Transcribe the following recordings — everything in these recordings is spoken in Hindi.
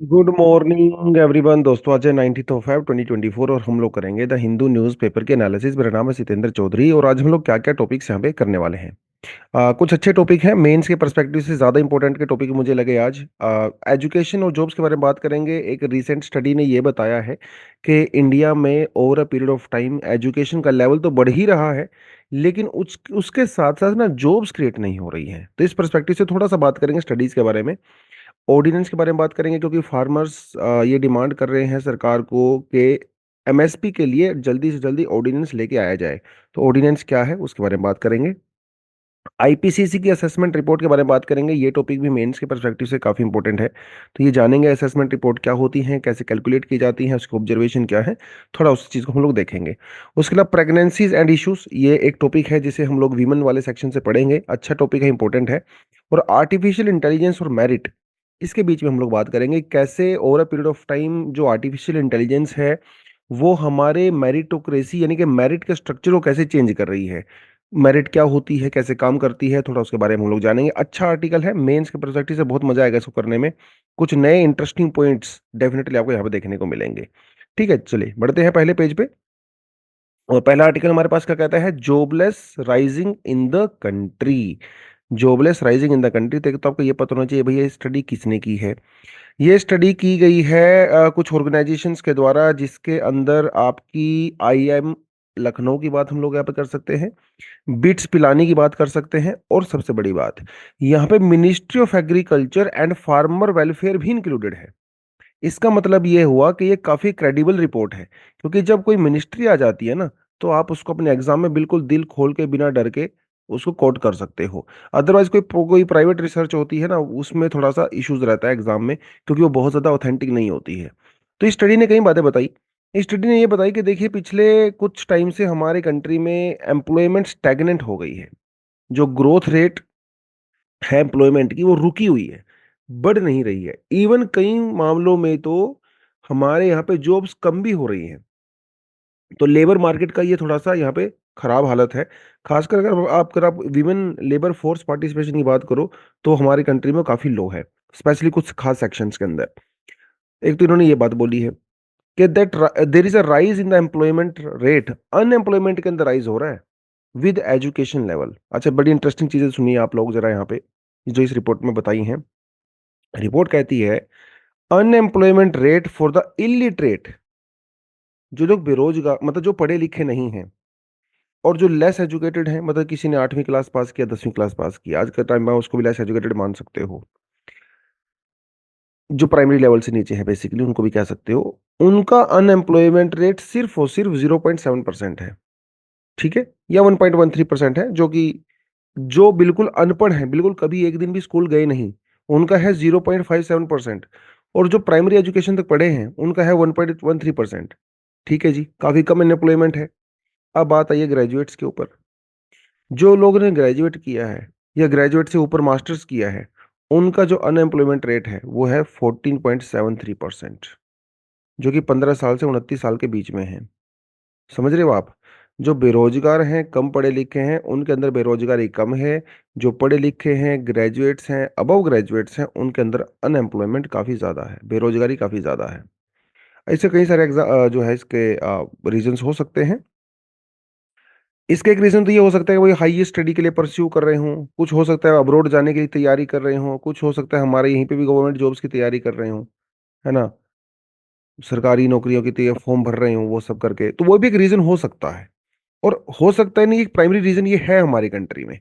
Good morning everyone. दोस्तों आज है 19th ऑफ फेब 2024 और हम लोग करेंगे द हिंदू न्यूज़पेपर के एनालिसिस। मेरा नाम है सितेंद्र चौधरी और आज हम लोग क्या क्या टॉपिक्स यहाँ पे करने वाले हैं। कुछ अच्छे टॉपिक हैं, मेंस के पर्सपेक्टिव से ज़्यादा इंपॉर्टेंट के टॉपिक मुझे लगे आज। एजुकेशन और जॉब्स के बारे में बात करेंगे। एक रीसेंट स्टडी ने ये बताया है कि इंडिया में over a period of time education का लेवल तो बढ़ ही रहा है, लेकिन उसके साथ साथ ना जॉब्स क्रिएट नहीं हो रही हैं। तो इस पर्सपेक्टिव से थोड़ा सा बात करेंगे स्टडीज़ के बारे में। ऑर्डिनेंस के बारे में बात करेंगे क्योंकि फार्मर्स ये डिमांड कर रहे हैं सरकार को कि एमएसपी के लिए जल्दी से जल्दी ऑर्डिनेंस लेके आया जाए। तो ऑर्डिनेंस क्या है उसके बारे में बात करेंगे। आईपीसीसी की असेसमेंट रिपोर्ट के बारे में बात करेंगे। ये टॉपिक भी मेंस के पर्सपेक्टिव से काफ़ी इंपॉर्टेंट है। तो ये जानेंगे असेसमेंट रिपोर्ट क्या होती हैं, कैसे कैलकुलेट की जाती हैं, उसकी ऑब्जर्वेशन क्या है, थोड़ा उस चीज़ को हम लोग देखेंगे। उसके अलावा प्रेगनेंसीज एंड इश्यूज, ये एक टॉपिक है जिसे हम लोग वीमेन वाले सेक्शन से पढ़ेंगे। अच्छा टॉपिक है, इंपॉर्टेंट है। और आर्टिफिशियल इंटेलिजेंस और मेरिट, इसके बीच में हम लोग बात करेंगे कैसे over a period of time जो आर्टिफिशियल इंटेलिजेंस है वो हमारे मेरिटोक्रेसी यानी कि मेरिट के स्ट्रक्चर को कैसे चेंज कर रही है। मेरिट क्या होती है, कैसे काम करती है, थोड़ा उसके बारे में हम लोग जानेंगे। अच्छा आर्टिकल है, मेंस के पर्सपेक्टिव से बहुत मजा आएगा इसको करने में। कुछ नए इंटरेस्टिंग पॉइंट्स डेफिनेटली आपको यहाँ पे देखने को मिलेंगे। ठीक है, चलिए बढ़ते हैं पहले पेज पे। और पहला आर्टिकल हमारे पास क्या कहता है, jobless rising in the country. Jobless rising in the country, तो आपको ये पता होना चाहिए भैया स्टडी किसने की है। ये स्टडी की गई है कुछ ऑर्गेनाइजेशंस के द्वारा, जिसके अंदर आपकी आईआईएम लखनऊ की बात हम लोग यहाँ पे कर सकते हैं, बिट्स पिलानी की बात कर सकते हैं, और सबसे बड़ी बात यहाँ पे ministry of agriculture and farmer welfare भी इंक्लूडेड है। इसका मतलब ये हुआ कि ये काफ़ी क्रेडिबल रिपोर्ट है, क्योंकि जब कोई मिनिस्ट्री आ जाती है ना, तो आप उसको अपने एग्जाम में बिल्कुल दिल खोल के बिना डर के उसको कोट कर सकते हो। अदरवाइज कोई प्राइवेट रिसर्च होती है ना, उसमें थोड़ा सा इश्यूज रहता है एग्जाम में, क्योंकि वो बहुत ज़्यादा ऑथेंटिक नहीं होती है। तो इस स्टडी ने कई बातें बताई। इस स्टडी ने ये बताई कि देखिए पिछले कुछ टाइम से हमारे कंट्री में एम्प्लॉयमेंट स्टैग्नेंट हो गई है। जो ग्रोथ रेट है एम्प्लॉयमेंट की वो रुकी हुई है, बढ़ नहीं रही है। इवन कई मामलों में तो हमारे यहाँ पे जॉब्स कम भी हो रही हैं। तो लेबर मार्केट का ये थोड़ा-सा यहाँ पे खराब हालत है। खासकर अगर आप विमेन लेबर फोर्स पार्टिसिपेशन की बात करो, तो हमारी कंट्री में काफ़ी लो है, स्पेशली कुछ खास सेक्शंस के अंदर। एक तो इन्होंने ये बात बोली है कि there is a rise in the employment rate, unemployment के अंदर राइज़ हो रहा है विद एजुकेशन लेवल। अच्छा, बड़ी इंटरेस्टिंग चीज़ें सुनिए आप लोग ज़रा यहाँ पे, जो इस रिपोर्ट में बताई हैं। रिपोर्ट कहती है unemployment rate for the illiterate, जो लोग बेरोजगार मतलब जो पढ़े लिखे नहीं हैं, और जो लेस एजुकेटेड हैं, मतलब किसी ने 8वीं क्लास पास किया, 10वीं क्लास पास किया, आज के टाइम में उसको भी लेस एजुकेटेड मान सकते हो। जो प्राइमरी लेवल से नीचे है बेसिकली उनको भी कह सकते हो। उनका अनएम्प्लॉयमेंट रेट सिर्फ और सिर्फ 0.7% है। ठीक है? या 1.13% है, जो बिल्कुल अनपढ़ हैं, बिल्कुल कभी एक दिन भी स्कूल गए नहीं, उनका है 0.57%। और जो प्राइमरी एजुकेशन तक पढ़े हैं, उनका है 1.13%। ठीक है जी, काफ़ी कम अनएम्प्लॉयमेंट है। अब बात आई है ग्रेजुएट्स के ऊपर। जो लोगों ने ग्रेजुएट किया है या ग्रेजुएट से ऊपर मास्टर्स किया है, उनका जो अनएम्प्लॉयमेंट रेट है, वो है 14.73%, जो कि 15 साल से 29 साल के बीच में है। समझ रहे हो आप? जो बेरोज़गार हैं, कम पढ़े-लिखे हैं, उनके अंदर बेरोज़गारी कम है। जो पढ़े-लिखे हैं, ग्रेजुएट्स हैं, अबव ग्रेजुएट्स हैं, उनके अंदर अनएम्प्लॉयमेंट काफ़ी ज़्यादा है, बेरोज़गारी काफ़ी ज़्यादा है। ऐसे कई सारे जो है इसके रीज़न्स हो सकते हैं। इसका एक रीज़न तो ये हो सकता है कि वही हाईयर स्टडी के लिए परस्यू कर रहे हों, कुछ हो सकता है अब्रॉड जाने की तैयारी कर रहे हों, कुछ हो सकता है हमारे यहीं पे भी गवर्नमेंट जॉब्स की तैयारी कर रहे हों, है ना? सरकारी नौकरियों के लिए फॉर्म भर रहे हों, वो सब करके, तो वो भी एक रीज़न हो सकता है। और हो सकता है नहीं, एक प्राइमरी रीज़न ये है हमारी कंट्री में।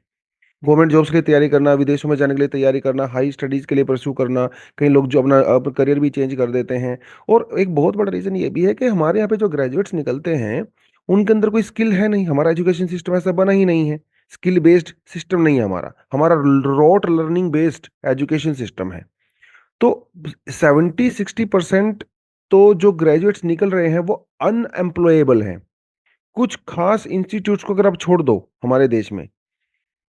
गवर्नमेंट जॉब्स की तैयारी करना, विदेशों में जाने के लिए तैयारी करना, हाई स्टडीज़ के लिए परस्यू करना, कई लोग जो अपना करियर भी चेंज कर देते हैं। और एक बहुत बड़ा रीज़न ये भी है कि हमारे यहाँ पे जो ग्रेजुएट्स निकलते हैं, उनके अंदर कोई स्किल है नहीं, हमारा एजुकेशन सिस्टम ऐसा बना ही नहीं है। स्किल बेस्ड सिस्टम नहीं है हमारा, हमारा rote learning based education system है। तो 70-60% तो जो ग्रेजुएट्स निकल रहे हैं, वो अनएम्प्लॉयेबल हैं। कुछ खास इंस्टीट्यूट्स को अगर आप छोड़ दो हमारे देश में,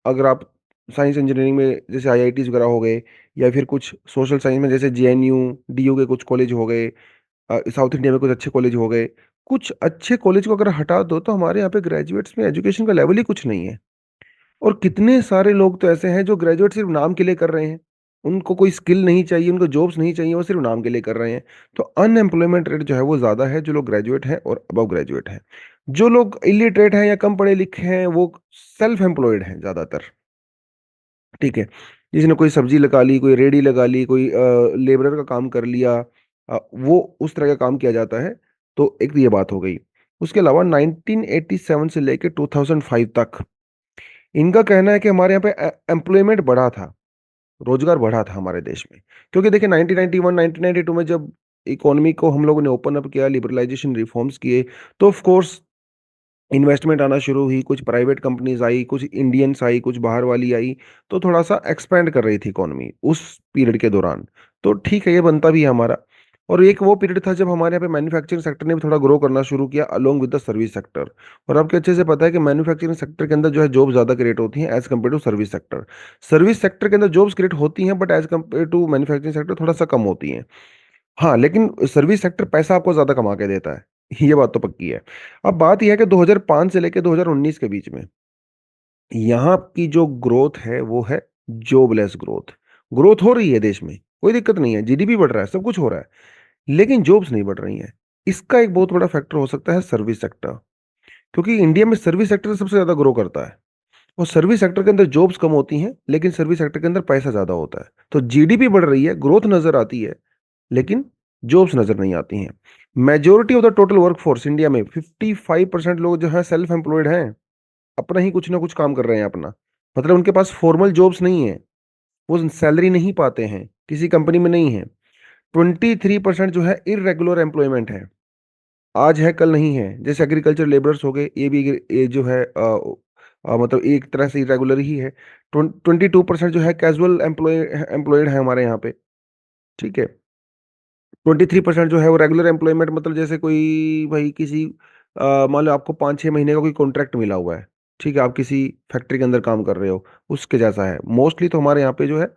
अगर आप साइंस इंजीनियरिंग में जैसे आईआईटीज़ वगैरह हो गए, या फिर कुछ सोशल साइंस में जैसे जेएनयू, डीयू के कुछ कॉलेज हो गए, साउथ इंडिया में कुछ अच्छे कॉलेज हो गए। कुछ अच्छे कॉलेज को अगर हटा दो, तो हमारे यहाँ पे ग्रेजुएट्स में एजुकेशन का लेवल ही कुछ नहीं है। और कितने सारे लोग तो ऐसे हैं जो ग्रेजुएट सिर्फ नाम के लिए कर रहे हैं। उनको कोई स्किल नहीं चाहिए, उनको जॉब्स नहीं चाहिए, वो सिर्फ नाम के लिए कर रहे हैं। तो अनएम्प्लॉयमेंट रेट जो है वो ज़्यादा है, जो लोग ग्रेजुएट हैं और अबव ग्रेजुएट हैं। जो लोग इलिटरेट हैं या कम पढ़े लिखे हैं, वो सेल्फ एम्प्लॉयड हैं ज़्यादातर, ठीक है। किसी ने कोई सब्जी लगा ली, कोई रेहड़ी लगा ली, कोई लेबरर का काम कर लिया, वो उस तरह का काम किया जाता है। तो एक तो ये बात हो गई। उसके अलावा 1987 से लेके 2005 तक इनका कहना है कि हमारे यहाँ पे एम्प्लॉयमेंट बढ़ा था, रोजगार बढ़ा था हमारे देश में। क्योंकि देखिए 1991 1992 में जब इकोनॉमी को हम लोगों ने ओपन अप किया, लिबरलाइजेशन रिफॉर्म्स किए, तो ऑफ कोर्स इन्वेस्टमेंट आना शुरू हुई, कुछ प्राइवेट कंपनीज आई, कुछ इंडियंस आई, कुछ बाहर वाली आई, तो थोड़ा-सा एक्सपैंड कर रही थी इकोनॉमी उस पीरियड के दौरान। तो ठीक है, ये बनता भी है हमारा। और एक वो पीरियड था जब हमारे यहाँ पे मैन्युफैक्चरिंग सेक्टर ने भी थोड़ा ग्रो करना शुरू किया along with the service sector. और आपको अच्छे से पता है कि मैन्युफैक्चरिंग सेक्टर के अंदर जो है जॉब ज़्यादा क्रिएट होती हैं as compare to service sector. Service sector के अंदर जॉब्स क्रिएट होती हैं but as compare to manufacturing sector थोड़ा-सा कम होती हैं। हाँ, लेकिन सर्विस सेक्टर पैसा आपको ज़्यादा कमा के देता है, ये बात तो पक्की है। अब बात ये है कि 2005 से लेके 2019 के बीच में, यहाँ की जो ग्रोथ है, वो है जॉबलेस ग्रोथ। ग्रोथ हो रही है देश में, कोई दिक्कत नहीं है, जीडीपी बढ़ रहा है, सब कुछ हो रहा है, लेकिन जॉब्स नहीं बढ़ रही हैं। इसका एक बहुत बड़ा फैक्टर हो सकता है सर्विस सेक्टर, क्योंकि इंडिया में सर्विस सेक्टर सबसे ज़्यादा ग्रो करता है। और सर्विस सेक्टर के अंदर जॉब्स कम होती हैं, लेकिन सर्विस सेक्टर के अंदर पैसा ज़्यादा होता है। तो जीडीपी बढ़ रही है, ग्रोथ नज़र आती है, लेकिन जॉब्स नज़र नहीं आती हैं। Majority of the total workforce India में 55% लोग जो हैं सेल्फ एम्प्लॉयड हैं, अपना ही कुछ ना कुछ काम कर रहे हैं अपना। मतलब उनके पास फॉर्मल जॉब्स नहीं है, वो सैलरी नहीं पाते हैं, किसी कंपनी में नहीं है। 23% जो है इर्रेगुलर एम्प्लॉयमेंट है, आज है कल नहीं है। जैसे एग्रीकल्चर लेबरर्स हो गए, ये जो है मतलब एक तरह से इर्रेगुलर ही है। 22% जो है कैजुअल एम्प्लॉयड है हमारे यहाँ पे, ठीक है। 23% जो है वो रेगुलर एम्प्लॉयमेंट, मतलब जैसे कोई भाई किसी मान लो आपको 5-6 महीने का कोई कॉन्ट्रैक्ट मिला हुआ है, ठीक है? आप किसी फैक्ट्री के अंदर काम कर रहे हो, उसके जैसा है। मोस्टली तो हमारे यहाँ पे जो है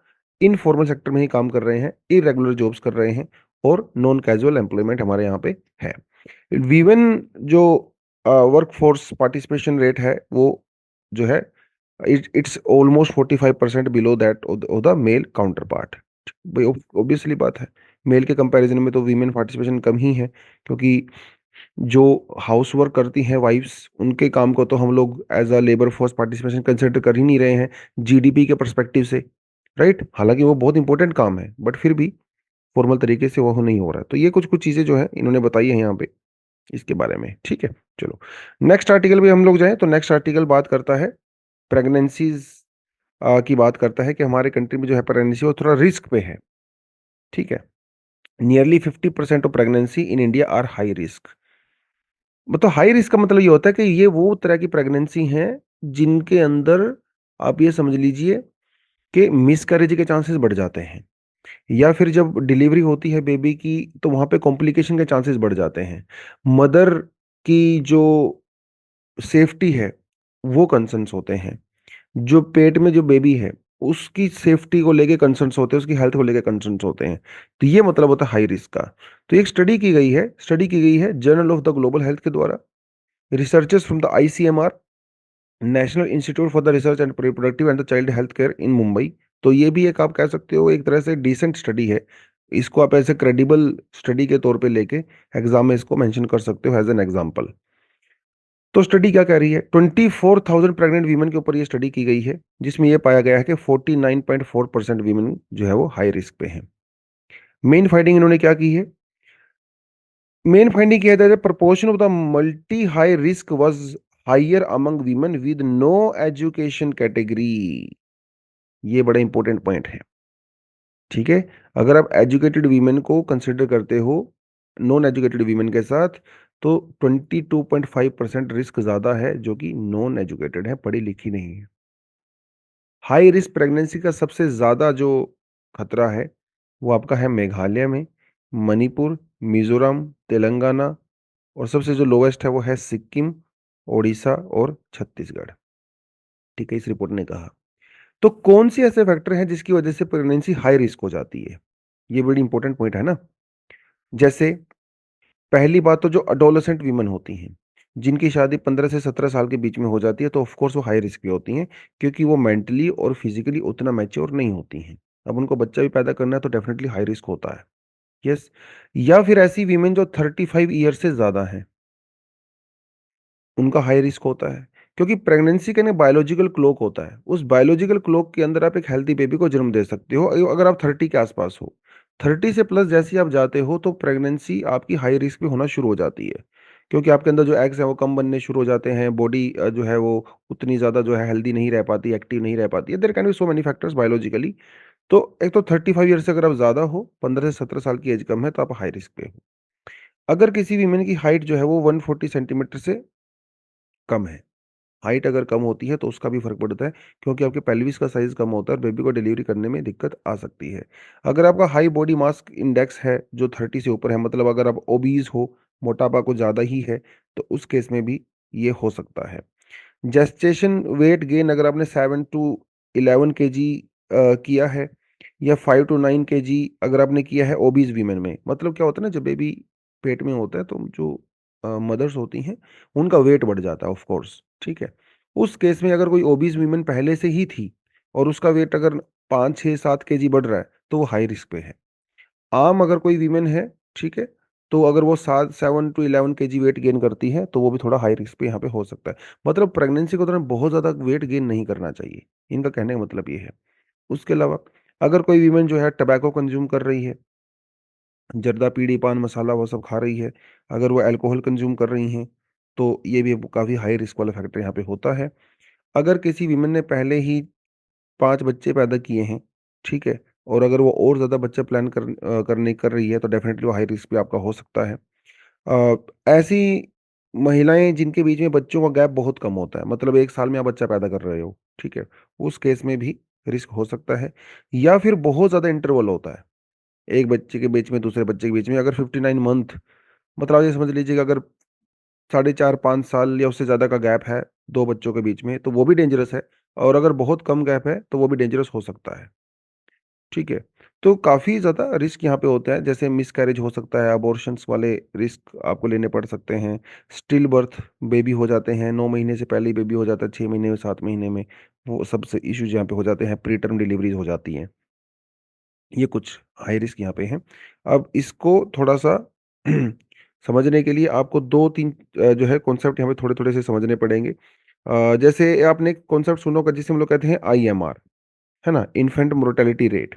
इनफॉर्मल सेक्टर में ही काम कर रहे हैं, इर्रेगुलर जॉब्स कर रहे हैं और नॉन कैजुअल एम्प्लॉयमेंट हमारे यहाँ पे है। वीवन जो वर्कफोर्स पार्टिसिपेशन रेट है, वो जो है it's almost 45% below that of the male counterpart. भाई ऑब्वियसली बात है, मेल के कंपैरिजन में तो वीमेन पार्टिसिपेशन कम ही है, क्योंकि जो हाउस वर्क करती हैं वाइफ्स, उनके काम को तो हम लोग as a labour force participation consider कर ही नहीं रहे हैं जीडीपी के परस्पेक्टिव से, राइट? हालांकि वो बहुत इंपॉर्टेंट काम है, बट फिर भी फॉर्मल तरीके से वो नहीं हो रहा है। तो ये कुछ कुछ चीज़ें जो है इन्होंने बताई है यहाँ पे इसके बारे में, ठीक है। चलो नेक्स्ट आर्टिकल भी हम लोग जाएं, तो नेक्स्ट आर्टिकल बात करता है प्रेगनेंसीज की बात करता है कि हमारे कंट्री में जो है प्रेगनेंसी वो थोड़ा रिस्क पे है, ठीक है। Nearly 50% of pregnancy in India are high risk. मतलब हाई रिस्क का मतलब ये होता है कि ये वो तरह की प्रेगनेंसी हैं जिनके अंदर आप ये समझ लीजिए कि मिसकैरेज के चांसेस बढ़ जाते हैं, या फिर जब डिलीवरी होती है बेबी की, तो वहां पे कॉम्प्लिकेशन के चांसेस बढ़ जाते हैं। मदर की जो सेफ्टी है वो कंसर्न्स होते हैं, जो पेट में जो बेबी है उसकी सेफ्टी को लेके कंसर्न्स होते हैं, उसकी हेल्थ को लेके कंसर्न्स होते हैं। तो ये मतलब होता है हाई रिस्क का। तो एक स्टडी की गई है journal of the global health के द्वारा, researchers from the ICMR, national institute for the research and reproductive and the child health care इन मुंबई। तो ये भी एक आप कह सकते हो एक तरह से डिसेंट स्टडी है। इसको आप ऐसे क्रेडिबल स्टडी के तौर पे लेके एग्जाम में इसको मेंशन कर सकते हो एज एन एग्जांपल। तो स्टडी क्या कह रही है, 24,000 प्रेग्नेंट वीमेन के ऊपर ये स्टडी की गई है, जिसमें ये पाया गया है कि 49.4% वीमेन जो है वो हाई रिस्क पे हैं। मेन फाइंडिंग इन्होंने क्या की है, मेन फाइंडिंग किया था proportion of the multi high risk was higher among women with no education category. ये बड़ा इंपॉर्टेंट पॉइंट है, ठीक है। अगर आप एजुकेटेड वीमेन को कंसिडर करते हो नॉन एजुकेटेड वीमेन के साथ, तो 22.5% रिस्क ज्यादा है जो कि नॉन एजुकेटेड है, पढ़ी लिखी नहीं है। हाई रिस्क प्रेगनेंसी का सबसे ज़्यादा जो खतरा है, वो आपका है मेघालय में, मणिपुर, मिज़ोरम, तेलंगाना, और सबसे जो लोएस्ट है वो है सिक्किम, ओडिशा और छत्तीसगढ़, ठीक है, इस रिपोर्ट ने कहा। तो कौन से ऐसे फैक्टर हैं जिसकी वजह से प्रेगनेंसी हाई रिस्क हो जाती है? ये बड़ी इंपॉर्टेंट पॉइंट है ना। जैसे पहली बात तो जो अडोलेसेंट वीमेन होती हैं, जिनकी शादी 15 से 17 साल के बीच में हो जाती है, तो ऑफ कोर्स वो हाई रिस्क पे होती हैं, क्योंकि वो मेंटली और फिजिकली उतना मैच्योर नहीं होती हैं। अब उनको बच्चा भी पैदा करना है तो डेफ़िनिटली हाई रिस्क होता है। यस। या फिर ऐसी वीमेन जो 35 ईयर से ज़्यादा हैं, उनका हाई रिस्क होता है। क्योंकि प्रेगनेंसी का ना बायोलॉजिकल क्लॉक होता है। उस बायोलॉजिकल क्लॉक के अंदर आप एक हेल्दी बेबी को जन्म दे सकते हो अगर आप 30 के आस-पास हो। 30 से प्लस जैसे ही आप जाते हो तो प्रेगनेंसी आपकी हाई रिस्क पे होना शुरू हो जाती है। क्योंकि आपके अंदर जो एग्स हैं वो कम बनने शुरू हो जाते हैं, बॉडी जो है वो उतनी ज़्यादा जो है हेल्दी नहीं रह पाती, एक्टिव नहीं रह पाती है। There can be so many factors biologically. तो एक तो 35 ईयर से अगर आप ज़्यादा हो, 15 से 17 साल की एज कम है तो आप हाई रिस्क पे हो। अगर किसी वीमेन की हाइट जो है वो 140 सेंटीमीटर से कम है, हाइट अगर कम होती है तो उसका भी फ़र्क पड़ता है क्योंकि आपके पेल्विस का साइज़ कम होता है और बेबी को डिलीवरी करने में दिक्कत आ सकती है। अगर आपका हाई बॉडी मास इंडेक्स है जो 30 से ऊपर है, मतलब अगर आप ओबीज़ हो, मोटापा कुछ ज़्यादा ही है, तो उस केस में भी ये हो सकता है। जेस्टेशन वेट गेन अगर आपने 7 टू 11 केजी किया है या 5 टू 9 केजी अगर आपने किया है ओबीज़ वीमेन में, मतलब क्या होता है ना, जब बेबी पेट में होता है तो जो मदर्स होती हैं, उनका वेट बढ़ जाता है ऑफ कोर्स, ठीक है? उस केस में अगर कोई ओबीज़ वीमेन पहले से ही थी और उसका वेट अगर 5, 6, 7 केजी बढ़ रहा है, तो वो हाई रिस्क पे है। आम अगर कोई वीमेन है, ठीक है? तो अगर वो 7 टू 11 केजी वेट गेन करती है, तो वो भी थोड़ा हाई रिस्क पे यहाँ पे हो सकता है। मतलब प्रेगनेंसी के दौरान बहुत ज़्यादा वेट गेन नहीं करना चाहिए, इनका कहने का मतलब ये है। उसके अलावा अगर कोई वीमेन जो है टोबैको कंज़्यूम कर रही है, जर्दा, बीड़ी, पान मसाला वो सब खा रही है, अगर वो अल्कोहल कंज़्यूम कर रही हैं, तो ये भी काफ़ी हाई रिस्क वाला फैक्टर यहाँ पे होता है। अगर किसी वीमेन ने पहले ही 5 बच्चे पैदा किए हैं, ठीक है? और अगर वो और ज़्यादा बच्चे प्लान कर रही है, तो डेफ़िनिटली वो हाई रिस्क पे आपका हो सकता है। ऐसी महिलाएँ जिनके बीच में बच्चों का गैप बहुत कम होता है, मतलब 1 साल में आप बच्चा पैदा कर रहे हो, ठीक है? उस केस में भी रिस्क हो सकता है या फिर बहुत ज़्यादा इंटरवल होता है, एक बच्चे के बीच में, दूसरे बच्चे के बीच में। अगर 59 मंथ, मतलब आप ये समझ लीजिए कि अगर साढ़े 4-5 साल या उससे ज़्यादा का गैप है 2 बच्चों के बीच में, तो वो भी डेंजरस है और अगर बहुत कम गैप है, तो वो भी डेंजरस हो सकता है। ठीक है? तो काफ़ी ज़्यादा रिस्क यहाँ पे होता है, जैसे मिसकैरेज हो सकता है, अबॉर्शंस वाले रिस्क आपको लेने पड़ सकते हैं, स्टिल बर्थ बेबी हो जाते हैं, 9 महीने से पहले ही बेबी हो जाता है, 6 महीने में, 7 महीने में, वो सबसे इश्यूज़ यहाँ पे हो जाते हैं, प्री टर्म डिलीवरीज़ हो जाती हैं। ये कुछ हाई रिस्क यहाँ पे हैं। अब इसको थोड़ा-सा समझने के लिए आपको 2-3 जो है कॉन्सेप्ट यहाँ पे थोड़े-थोड़े से समझने पड़ेंगे। जैसे आपने एक कॉन्सेप्ट सुना होगा जिसे हम लोग कहते हैं आईएमआर, है ना? Infant mortality rate.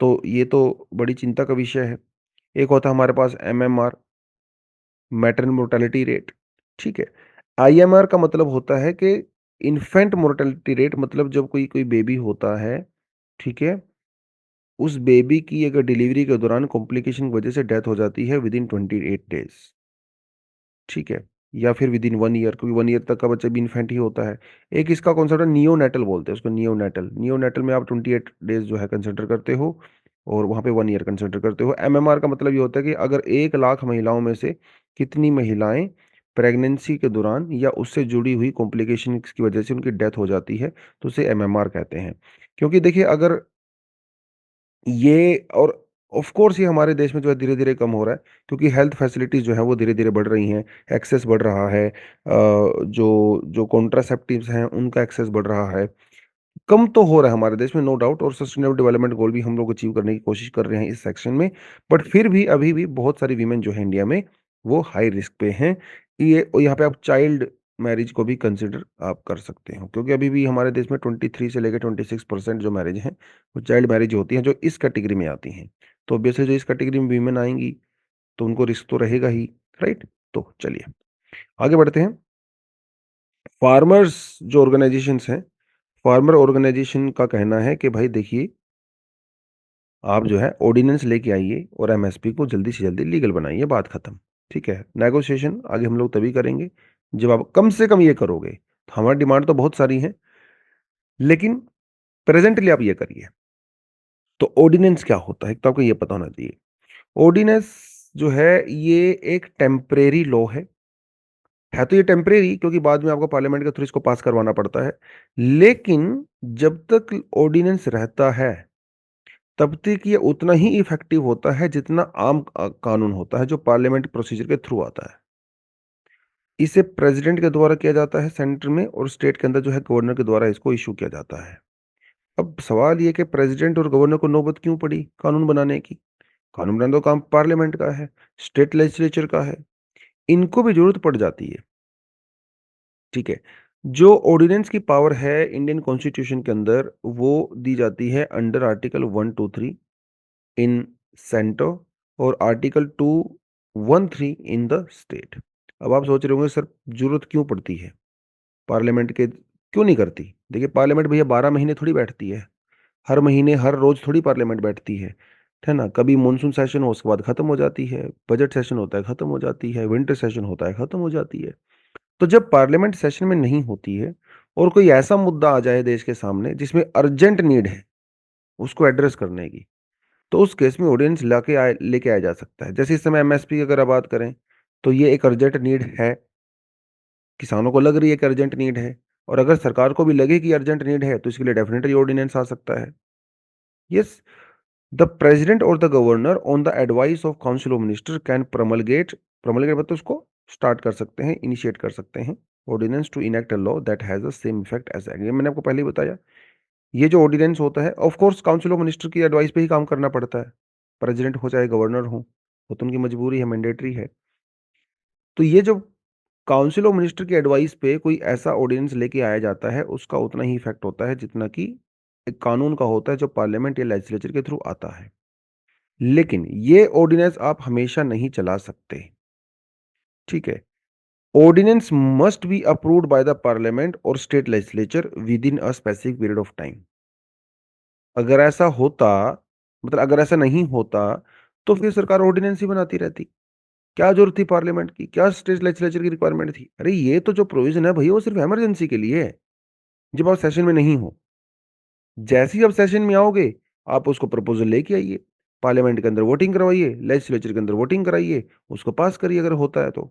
तो ये तो बड़ी चिंता का विषय है। एक होता है हमारे पास एमएमआर, मैटरनल मोर्टेलिटी रेट, ठीक है? आईएमआर का मतलब होता है कि इन्फैंट मोर्टेलिटी रेट, मतलब जब कोई कोई बेबी होता है, ठीक है? उस बेबी की अगर डिलीवरी के दौरान कॉम्प्लिकेशन की वजह से डेथ हो जाती है विदिन 28 डेज़, ठीक है? या फिर विदिन 1 ईयर, क्योंकि 1 ईयर तक का बच्चा भी इन्फेंट ही होता है। एक इसका कॉन्सेप्ट है नियोनेटल, बोलते हैं उसको नियोनेटल। नियोनेटल में आप 28 डेज़ जो है कंसिडर करते हो और वहाँ पे 1 ईयर कंसिडर करते हो। एमएमआर का मतलब ये होता है कि अगर 1 लाख महिलाओं में से कितनी महिलाएँ प्रेगनेंसी के दौरान या उससे जुड़ी हुई कॉम्प्लिकेशंस की वजह से उनकी डेथ हो जाती है, तो उसे एमएमआर कहते हैं। क्योंकि देखिए अगर ये और ऑफ कोर्स ये हमारे देश में जो है धीरे-धीरे कम हो रहा है क्योंकि हेल्थ फैसिलिटीज़ जो हैं वो धीरे-धीरे बढ़ रही हैं, एक्सेस बढ़ रहा है। जो जो कॉन्ट्रासेप्टिव्स हैं उनका एक्सेस बढ़ रहा है। कम तो हो रहा है हमारे देश में नो डाउट और सस्टेनेबल डेवलपमेंट गोल भी हम लोग अचीव करने की कोशिश कर रहे हैं इस सेक्शन में। बट फिर भी अभी भी बहुत सारी वीमेन जो है इंडिया में वो हाई रिस्क पे हैं। ये और यहाँ पे आप चाइल्ड मैरिज को भी कंसिडर आप कर सकते हो क्योंकि अभी भी हमारे देश में 23 से लेकर 26% जो मैरिज हैं वो चाइल्ड मैरिज होती हैं जो इस कैटेगरी में आती हैं। तो ऑब्वियसली जो इस कैटेगरी में वीमेन आएँगी तो उनको रिस्क तो रहेगा ही, राइट? तो चलिए आगे बढ़ते हैं। फार्मर्स जो ऑर्गेनाइजेशंस हैं, फार्मर ऑर्गेनाइजेशन का कहना है कि भाई देखिए, आप जो है ऑर्डिनेंस लेके आइए और एमएसपी को जल्दी से जल्दी लीगल बनाइए, बात खत्म। ठीक है? नेगोशिएशन आगे हम लोग तभी करेंगे जब आप कम से कम ये करोगे। तो हमारी डिमांड तो बहुत सारी है, लेकिन प्रेजेंटली आप ये करिए। तो ऑर्डिनेंस क्या होता है? एक तो आपको ये पता होना चाहिए। ऑर्डिनेंस जो है ये एक टेम्परेरी लॉ है तो ये टेम्परेरी क्योंकि बाद में आपको पार्लियामेंट के थ्रू इसको पास करवाना पड़ता है। लेकिन जब तक ऑर्डिनेंस रहता है तब तक ये उतना ही इफ़ेक्टिव होता है जितना आम कानून होता है जो पार्लियामेंट प्रोसीजर के थ्रू आता है। इसे प्रेज़िडेंट के द्वारा किया जाता है सेंटर में और स्टेट के अंदर जो है गवर्नर के द्वारा इसको इश्यू किया जाता है। अब सवाल ये कि प्रेसिडेंट और गवर्नर को नौबत क्यों पड़ी कानून बनाने की? कानून बनाना तो काम पार्लियामेंट का है, स्टेट लेजिस्लेचर का है। इनको भी ज़रूरत पड़ जाती है, ठीक है। जो ऑर्डिनेंस की पावर है इंडियन कॉन्स्टिट्यूशन के अंदर, वो दी जाती है अंडर आर्टिकल 123 इन सेंटर और आर्टिकल 213 इन द स्टेट। अब आप सोच रहे होंगे सर ज़रूरत क्यों पड़ती है? पार्लियामेंट के क्यों नहीं करती? देखिए पार्लियामेंट भैया 12 महीने थोड़ी बैठती है। हर महीने, हर रोज़ थोड़ी पार्लियामेंट बैठती है ना? कभी मानसून सेशन हो उसके बाद खत्म हो जाती है, बजट सेशन होता है खत्म हो जाती है, विंटर सेशन होता है खत्म हो जाती है। तो जब पार्लियामेंट सेशन में नहीं होती है और कोई ऐसा मुद्दा आ जाए देश के सामने जिसमें अर्जेंट नीड है उसको एड्रेस करने की, तो उस केस में ऑर्डिनेंस लेके आया जा सकता है। जैसे इस समय एमएसपी की अगर आप बात करें, तो ये एक अर्जेंट नीड है, किसानों को लग रही है कि अर्जेंट नीड है और अगर सरकार को भी लगे कि अर्जेंट नीड है, तो इसके लिए डेफिनिटली ऑर्डिनेंस आ सकता है। यस, द प्रेसिडेंट और the governor on the advice of council of minister can promulgate मतलब उसको स्टार्ट कर सकते हैं, इनिशिएट कर सकते हैं ordinance to enact a law that has the same effect as act. ये मैंने आपको पहले ही बताया। ये जो ऑर्डिनेंस होता है of course council of minister की एडवाइस पे ही काम करना पड़ता है। प्रेसिडेंट हो चाहे गवर्नर हो, वो तो उनकी मजबूरी है, मैंडेटरी है। तो ये जो काउंसिल ऑफ मिनिस्टर की एडवाइस पे कोई ऐसा ऑर्डिनेंस लेके आया जाता है, उसका उतना ही इफेक्ट होता है जितना कि एक कानून का होता है जो पार्लियामेंट या लेजिस्लेचर के थ्रू आता है। लेकिन ये ऑर्डिनेंस आप हमेशा नहीं चला सकते, ठीक है। Ordinance must be approved by the parliament और state legislature within a specific period of time. अगर ऐसा होता, मतलब अगर ऐसा नहीं होता, तो फिर सरकार ऑर्डिनेंस ही बनाती रहती। क्या जरूरत थी पार्लियामेंट की? क्या स्टेट लेजिस्लेचर की रिक्वायरमेंट थी? अरे ये तो जो प्रोविजन है भैया वो सिर्फ इमरजेंसी के लिए है, जब आप सेशन में नहीं हो। जैसे ही आप सेशन में आओगे, आप उसको प्रपोजल लेके आइए, पार्लियामेंट के अंदर वोटिंग करवाइए, लेजिस्लेचर के अंदर वोटिंग कराइए, उसको पास करिए अगर होता है तो,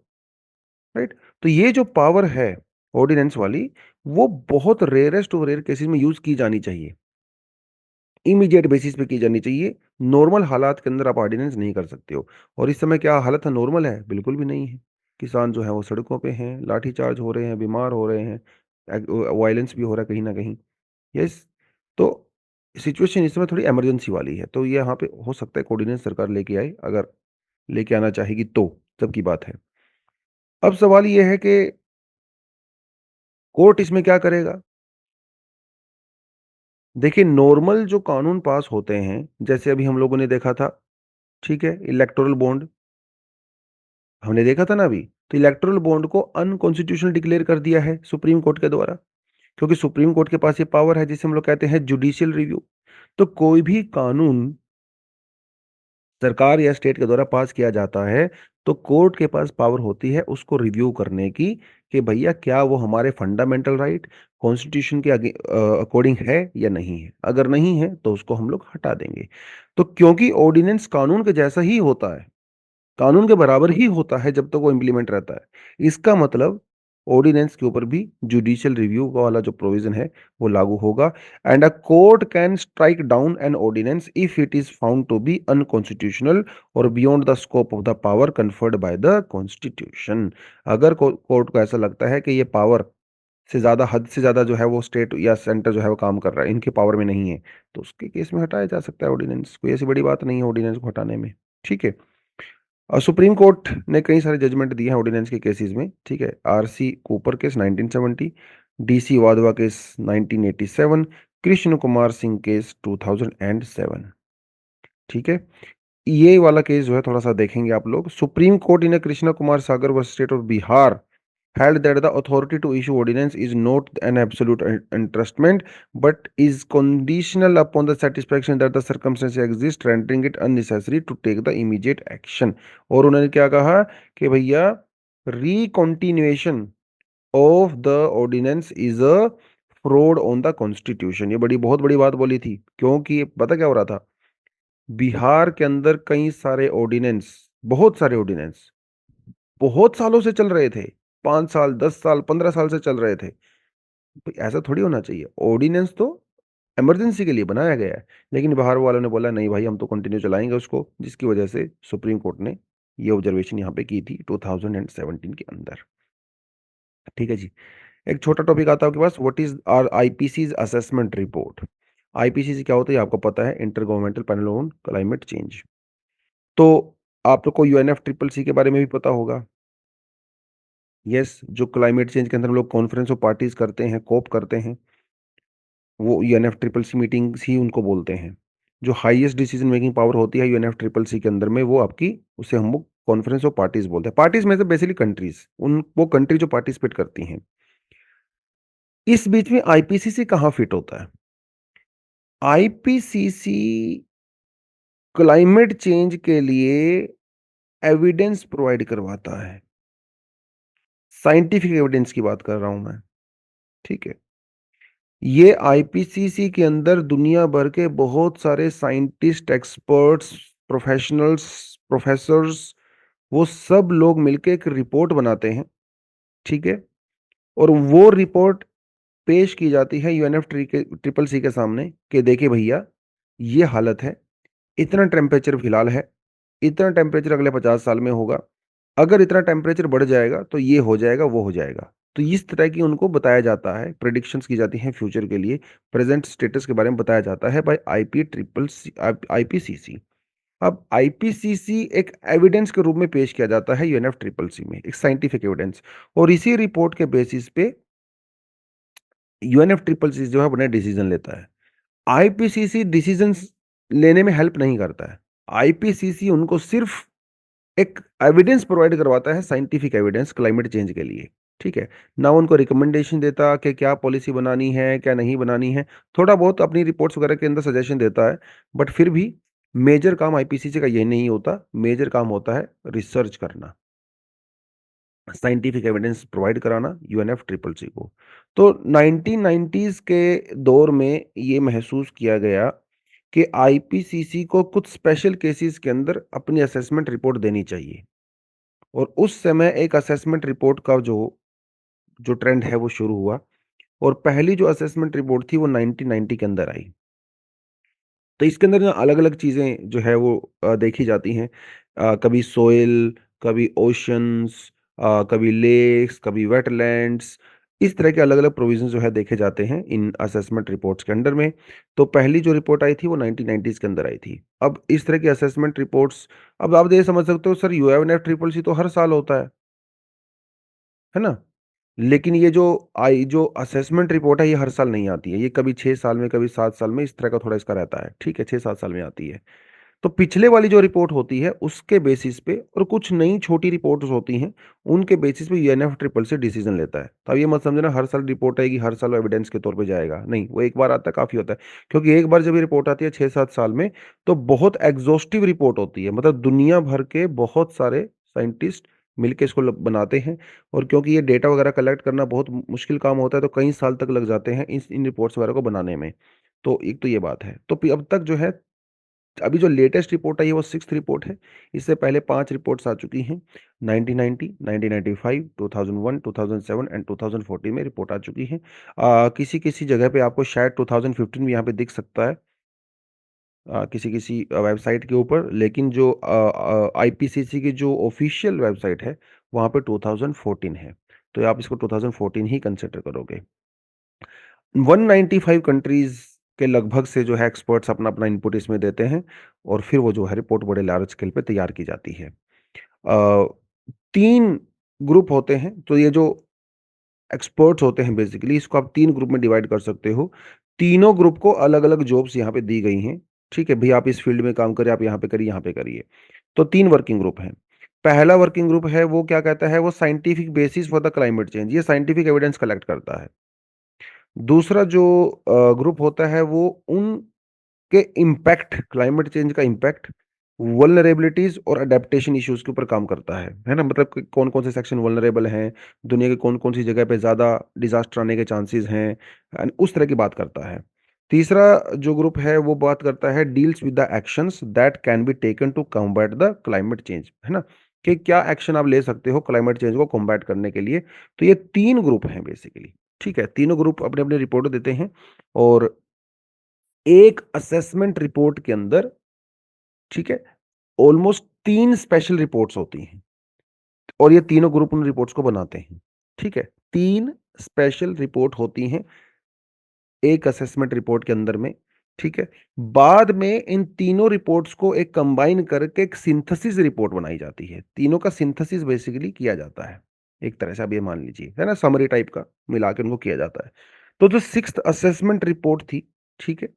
राइट? तो ये जो पावर है ऑर्डिनेंस वाली, वो बहुत रेयरेस्ट ऑफ रेयर केसेस में यूज की जानी चाहिए, इमीडिएट बेसिस पे की जानी चाहिए। नॉर्मल हालात के अंदर आप ऑर्डिनेंस नहीं कर सकते हो। और इस समय क्या हालत है, नॉर्मल है? बिल्कुल भी नहीं है। किसान जो है वो सड़कों पे हैं, लाठीचार्ज हो रहे हैं, बीमार हो रहे हैं, वायलेंस भी हो रहा है कहीं ना कहीं। यस, तो सिचुएशन इस समय थोड़ी इमरजेंसी वाली है, तो ये यहाँ पे हो सकता है कोऑर्डिनेट सरकार लेके आए, अगर लेके आना चाहेगी तो, तब की बात है। अब सवाल ये है कि कोर्ट इसमें क्या करेगा? देखिए नॉर्मल जो कानून पास होते हैं, जैसे अभी हम लोगों ने देखा था, ठीक है, इलेक्टोरल बॉन्ड हमने देखा था ना अभी। तो इलेक्टोरल बॉन्ड को अनकॉन्स्टिट्यूशनल डिक्लेयर कर दिया है सुप्रीम कोर्ट के द्वारा, क्योंकि सुप्रीम कोर्ट के पास ये पावर है जिसे हम लोग कहते हैं जुडिशियल रिव्यू। तो कोई भी कानून सरकार या स्टेट के द्वारा पास किया जाता है, तो कोर्ट के पास पावर होती है उसको रिव्यू करने की, कि भैया क्या वो हमारे फंडामेंटल राइट कॉन्स्टिट्यूशन के अकॉर्डिंग है या नहीं है। अगर नहीं है तो उसको हम लोग हटा देंगे। तो क्योंकि ऑर्डिनेंस कानून के जैसा ही होता है, कानून के बराबर ही होता है जब तक वो इम्प्लीमेंट रहता है, इसका मतलब ऑर्डिनेंस के ऊपर भी जुडिशियल रिव्यू वाला जो प्रोविजन है वो लागू होगा। And a court can strike down an ordinance if it is found to be unconstitutional और beyond the scope of the power conferred by the constitution. अगर कोर्ट को ऐसा लगता है कि ये पावर से ज्यादा, हद से ज्यादा जो है वो स्टेट या सेंटर जो है वो काम कर रहा है, इनके पावर में नहीं है, तो उसके केस में हटाया जा सकता है ऑर्डिनेंस। कोई ऐसी बड़ी बात नहीं है ऑर्डिनेंस को हटाने में, ठीक है। और सुप्रीम कोर्ट ने कई सारे जजमेंट दिए हैं ऑर्डिनेंस के केसेस में, ठीक है। RC Cooper case 1970, DC Wadhwa case 1987, Krishna Kumar Singh case 2007, ठीक है। ये वाला केस जो है थोड़ा सा देखेंगे आप लोग। Supreme court in Krishna Kumar Sagar versus state of Bihar held that the authority to issue ordinance is not an absolute entrustment but is conditional upon the satisfaction that the circumstances exist rendering it unnecessary to take the immediate action। और उन्होंने क्या कहा कि भैया recontinuation of the ordinance is a fraud on the constitution। ये बड़ी बहुत बड़ी बात बोली थी, क्योंकि पता क्या हो रहा था, बिहार के अंदर कई सारे ऑर्डिनेंस, बहुत सारे ऑर्डिनेंस बहुत सालों से चल रहे थे, 5 साल 10 साल 15 साल से चल रहे थे। भाई ऐसा थोड़ी होना चाहिए, ऑर्डिनेंस तो इमरजेंसी के लिए बनाया गया है। लेकिन बिहार वालों ने बोला नहीं भाई हम तो कंटिन्यू चलाएंगे उसको, जिसकी वजह से सुप्रीम कोर्ट ने ये ऑब्जर्वेशन यहाँ पे की थी 2017 के अंदर, ठीक है जी। एक छोटा टॉपिक आता है आपके पास, what is our IPCC's assessment report. IPCC क्या होता है ये आपको पता है, inter governmental panel on climate change. तो आप लोग को यूएनएफ ट्रिपल सी के बारे में भी पता होगा। यस, जो क्लाइमेट चेंज के अंदर हम लोग कॉन्फ्रेंस ऑफ पार्टीज करते हैं, कोप करते हैं, वो यूएनएफ ट्रिपल सी मीटिंग्स ही उनको बोलते हैं। जो हाईएस्ट डिसीजन मेकिंग पावर होती है यूएनएफ ट्रिपल सी के अंदर में, वो आपकी, उसे हम लोग कॉन्फ्रेंस ऑफ पार्टीज बोलते हैं। पार्टीज में से बेसिकली कंट्रीज, उन वो कंट्री जो पार्टिसिपेट करती हैं। इस बीच में आईपीसीसी कहाँ फिट होता है? आईपीसीसी क्लाइमेट चेंज के लिए एविडेंस प्रोवाइड करवाता है। साइंटिफिक एविडेंस की बात कर रहा हूं मैं, ठीक है? ये आईपीसीसी के अंदर दुनिया भर के बहुत सारे साइंटिस्ट, एक्सपर्ट्स, प्रोफेशनल्स, प्रोफेसर्स, वो सब लोग मिलके एक रिपोर्ट बनाते हैं, ठीक है? और वो रिपोर्ट पेश की जाती है यूएनएफ ट्रिपल सी के सामने कि देखिए भैया, ये हालत है, इतना टेम्परेचर फिलहाल है, इतना टेम्परेचर अगले 50 साल में होगा, अगर इतना टेम्परेचर बढ़ जाएगा तो ये हो जाएगा, वो हो जाएगा। तो इस तरह की उनको बताया जाता है, प्रेडिक्शंस की जाती हैं फ्यूचर के लिए, प्रेजेंट स्टेटस के बारे में बताया जाता है बाय आईपीसीसी। अब आईपीसीसी एक एविडेंस के रूप में पेश किया जाता है यूएनएफ ट्रिपल सी में, एक साइंटिफिक एविडेंस, और इसी रिपोर्ट के बेसिस पे यूएनएफ ट्रिपल सी जो है अपने डिसीजन लेता है। आईपीसीसी डिसीजंस लेने में हेल्प नहीं करता है। आईपीसीसी उनको सिर्फ एक एविडेंस प्रोवाइड करवाता है, साइंटिफिक एविडेंस क्लाइमेट चेंज के लिए, ठीक है? ना उनको रिकमेंडेशन देता कि क्या पॉलिसी बनानी है, क्या नहीं बनानी है। थोड़ा बहुत अपनी रिपोर्ट्स वगैरह के अंदर सजेशन देता है, बट फिर भी मेजर काम आईपीसीसी का ये नहीं होता। मेजर काम होता है रिसर्च करना, साइंटिफिक एविडेंस प्रोवाइड कराना यूएनएफ ट्रिपल सी को। तो 1990s के दौर में ये महसूस किया गया कि आईपीसीसी को कुछ स्पेशल केसेस के अंदर अपनी असेसमेंट रिपोर्ट देनी चाहिए, और उस समय एक असेसमेंट रिपोर्ट का जो जो ट्रेंड है वो शुरू हुआ, और पहली जो असेसमेंट रिपोर्ट थी वो 1990 के अंदर आई। तो इसके अंदर ना अलग-अलग चीज़ें जो है वो देखी जाती हैं। कभी सोइल, कभी ओशंस, कभी लेक्स, कभी वेटलैंड्स, इस तरह के अलग-अलग प्रोविज़न्स जो है देखे जाते हैं इन असेसमेंट रिपोर्ट्स के अंडर में। तो पहली जो रिपोर्ट आई थी वो 1990s के अंदर आई थी। अब इस तरह की असेसमेंट रिपोर्ट्स, अब आप ये समझ सकते हो सर, यूएनएफ ट्रिपल सी तो हर साल होता है ना? लेकिन ये जो असेसमेंट रिपोर्ट है ये हर साल नहीं आती है। ये कभी 6 साल में, कभी 7 साल में, इस तरह का थोड़ा इसका रहता है। ठीक है, 6-7 साल में आती है। तो पिछले वाली जो रिपोर्ट होती है उसके बेसिस पे, और कुछ नई छोटी रिपोर्ट्स होती हैं, उनके बेसिस पे यूएनएफ ट्रिपल सी डिसीजन लेता है। तो अब ये मत समझना हर साल रिपोर्ट आएगी, हर साल एविडेंस के तौर पे जाएगा। नहीं, वो एक बार आता है काफ़ी होता है। क्योंकि एक बार जब ये रिपोर्ट आती है 6-7 साल में, तो बहुत एग्ज़ॉस्टिव रिपोर्ट होती है। मतलब दुनिया भर के बहुत सारे साइंटिस्ट मिलके इसको बनाते हैं, और क्योंकि ये डेटा वगैरह कलेक्ट करना बहुत मुश्किल काम होता है, तो कई साल तक लग जाते हैं इन रिपोर्ट्स वगैरह को बनाने में। तो एक तो ये बात है। तो अब तक जो है, अभी जो लेटेस्ट रिपोर्ट आई है वो 6th रिपोर्ट है। इससे पहले 5 रिपोर्ट्स आ चुकी हैं। 1990, 1995, 2001, 2007 एंड 2014 में रिपोर्ट आ चुकी हैं। किसी-किसी जगह पे आपको शायद 2015 भी यहाँ पे दिख सकता है, किसी-किसी वेबसाइट के ऊपर, लेकिन जो आईपीसीसी की जो ऑफ़िशियल वेबसाइट है, वहाँ पे 2014 है। तो आप इसको 2014 ही कंसिडर करोगे। 195 कंट्रीज़ के लगभग से जो है एक्सपर्ट्स अपना-अपना इनपुट इसमें देते हैं, और फिर वो जो है रिपोर्ट बड़े लार्ज स्केल पे तैयार की जाती है। 3 ग्रुप होते हैं, तो ये जो एक्सपर्ट्स होते हैं बेसिकली, इसको आप 3 ग्रुप में डिवाइड कर सकते हो। तीनों ग्रुप को अलग-अलग जॉब्स यहाँ पे दी गई हैं, ठीक है? भई आप इस फील्ड में काम करिए, आप यहाँ पे करिए, यहाँ पे करिए। तो 3 वर्किंग ग्रुप हैं। पहला वर्किंग ग्रुप है, वो क्या कहता है, वो scientific basis for the climate change, ये साइंटिफिक एविडेंस कलेक्ट करता है। दूसरा जो ग्रुप होता है, वो उनके इम्पैक्ट, क्लाइमेट चेंज का इम्पैक्ट, वल्नरेबिलिटीज़ और एडेप्टेशन इश्यूज़ के ऊपर काम करता है ना? मतलब कि कौन-कौन से सेक्शन वल्नरेबल हैं, दुनिया के कौन-कौन सी जगह पे ज़्यादा डिज़ास्टर आने के चांसेज़ हैं, उस तरह की बात करता है। तीसरा जो ग्रुप है, वो बात करता है deals with the actions that can be taken to combat the climate change, है ना? कि क्या एक्शन आप ले सकते हो क्लाइमेट चेंज को कॉम्बैट करने के लिए। तो ये 3 ग्रुप हैं बेसिकली, ठीक है? तीनों ग्रुप अपनी-अपनी रिपोर्ट देते हैं, और एक असेसमेंट रिपोर्ट के अंदर, ठीक है, ऑलमोस्ट 3 स्पेशल रिपोर्ट्स होती हैं, और ये तीनों ग्रुप उन रिपोर्ट्स को बनाते हैं, ठीक है? 3 स्पेशल रिपोर्ट होती हैं एक असेसमेंट रिपोर्ट के अंदर में, ठीक है? बाद में इन तीनों रिपोर्ट्स को एक कंबाइन करके एक सिंथेसिस रिपोर्ट बनाई जाती है। तीनों का सिंथेसिस बेसिकली किया जाता है। एक तरह से आप ये मान लीजिए, है ना? समरी टाइप का मिला के उनको किया जाता है। तो जो 6th असेसमेंट रिपोर्ट थी, ठीक है?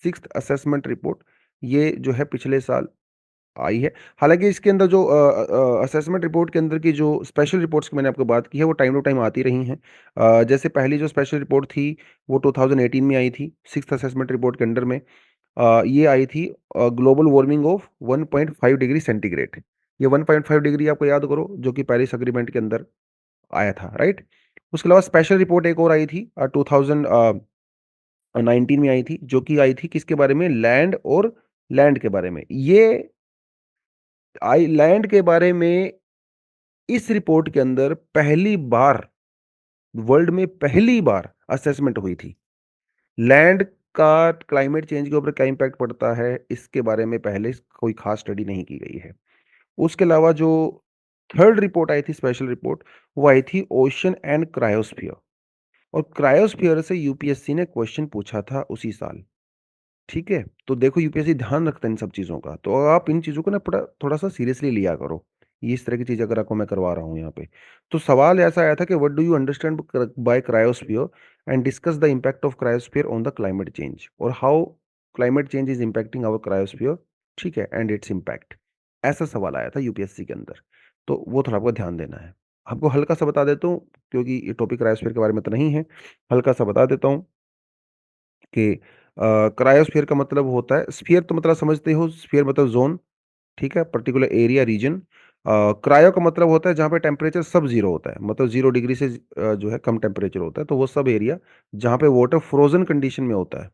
6th असेसमेंट रिपोर्ट ये जो है पिछले साल आई है। हालाँकि इसके अंदर जो असेसमेंट रिपोर्ट के अंदर की जो स्पेशल रिपोर्ट्स की मैंने आपको बात की है, वो टाइम टू टाइम आती रही हैं। जैसे पहली जो स्पेशल रिपोर्ट थी, वो 2018 में आई थी, 6th असेसमेंट रिपोर्ट के अंडर में। ये आई थी global warming of 1.5 degree centigrade. ये 1.5 डिग्री आपको याद करो, जो कि पेरिस एग्रीमेंट के अंदर आया था, राइट? उसके अलावा स्पेशल रिपोर्ट एक और आई थी 2019 में आई थी, जो कि आई थी किसके बारे में? लैंड के बारे में। ये लैंड के बारे में इस रिपोर्ट के अंदर पहली बार, वर्ल्ड में पहली बार असेसमेंट हुई थी। लैंड का क्लाइमेट चेंज के ऊपर क्या इम्पैक्ट पड़ता है, इसके बारे में पहले कोई खास स्टडी नहीं की गई है। उसके अलावा जो थर्ड रिपोर्ट आई थी, स्पेशल रिपोर्ट, वो आई थी ओशन एंड क्रायोस्फीयर। और क्रायोस्फीयर से यूपीएससी ने क्वेश्चन पूछा था उसी साल। ठीक है? तो देखो यूपीएससी ध्यान रखता है इन सब चीज़ों का, तो आप इन चीज़ों को ना थोड़ा-सा सीरियसली लिया करो। ये इस तरह की चीज़ अगर आपको मैं करवा रहा हूँ यहाँ पे। तो सवाल ऐसा आया था कि what do you understand by cryosphere and discuss the impact of cryosphere on the climate change और how climate change is impacting our cryosphere, ठीक है? And its impact. ऐसा सवाल आया था यूपीएससी के अंदर। तो वो थोड़ा आपको ध्यान देना है। आपको हल्का-सा बता देता हूँ, क्योंकि ये टॉपिक क्रायोस्फीयर के बारे में तो नहीं है। हल्का-सा बता देता हूँ कि क्रायोस्फीयर का मतलब होता है, स्फीयर तो मतलब समझते हो, स्फीयर मतलब ज़ोन, ठीक है? Particular area, reason. क्रायो का मतलब होता है जहाँ पे टेम्परेचर सब ज़ीरो होता है, मतलब 0 डिग्री से जो है कम टेम्परेचर होता है, तो वो सब एरिया जहाँ पे वाटर फ्रोज़न कंडीशन में होता है,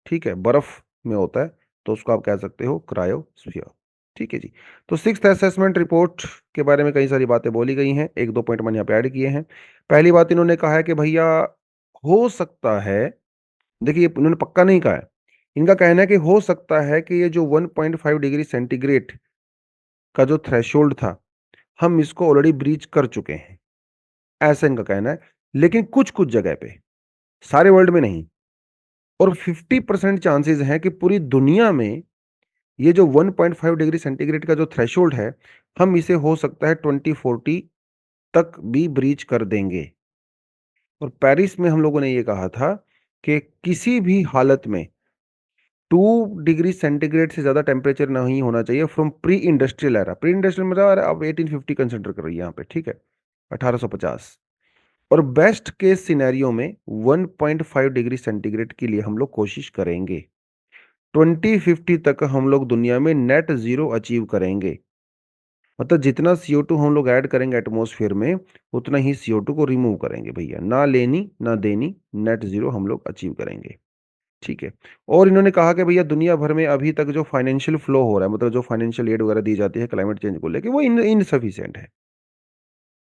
ठीक है? बर्फ़ में होता है, तो उसको आप कह सकते हो क्रायोस्फीयर। ठीक है जी। तो 6th असेसमेंट रिपोर्ट के बारे में कई सारी बातें बोली गई हैं, 1-2 पॉइंट मैंने यहाँ पे ऐड किए हैं। पहली बात इन्होंने कहा है कि भैया हो सकता है, देखिए उन्होंने पक्का नहीं कहा है। इनका कहना है कि हो सकता है कि ये जो 1.5 डिग्री सेंटीग्रेड का जो थ्रेशोल्ड था, हम इसको ऑलरेडी ब्रीच कर चुके हैं, ऐसा इनका कहना है। लेकिन कुछ-कुछ जगह पे, सारे वर्ल्ड में नहीं। और 50% चांसेस हैं कि पूरी दुनिया में ये जो 1.5 डिग्री सेंटीग्रेड का जो थ्रेशोल्ड है, हम इसे हो सकता है 2040 तक भी ब्रीच कर देंगे। और पेरिस में हम लोगों ने ये कहा था कि किसी भी हालत में 2 डिग्री सेंटीग्रेड से ज़्यादा टेम्परेचर नहीं होना चाहिए from pre industrial era. Pre industrial मतलब अरे आप 1850 कंसीडर कर रही है यहाँ पे, ठीक है? 1850। और बेस्ट केस सिनेरियो में 1.5 डिग्री सेंटीग्रेड के लिए हम लोग कोशिश करेंगे। 2050 तक हम लोग दुनिया में नेट ज़ीरो अचीव करेंगे। मतलब जितना CO2 हम लोग ऐड करेंगे एटमॉस्फेयर में, उतना ही CO2 को रिमूव करेंगे भैया। ना लेनी, ना देनी, नेट ज़ीरो हम लोग अचीव करेंगे। ठीक है। और इन्होंने कहा कि भैया दुनिया भर में अभी तक जो फाइनेंशियल फ्लो हो रहा है, मतलब जो फाइनेंशियल एड वगैरह दी जाती है क्लाइमेट चेंज को लेके, वो इनसफिशिएंट है।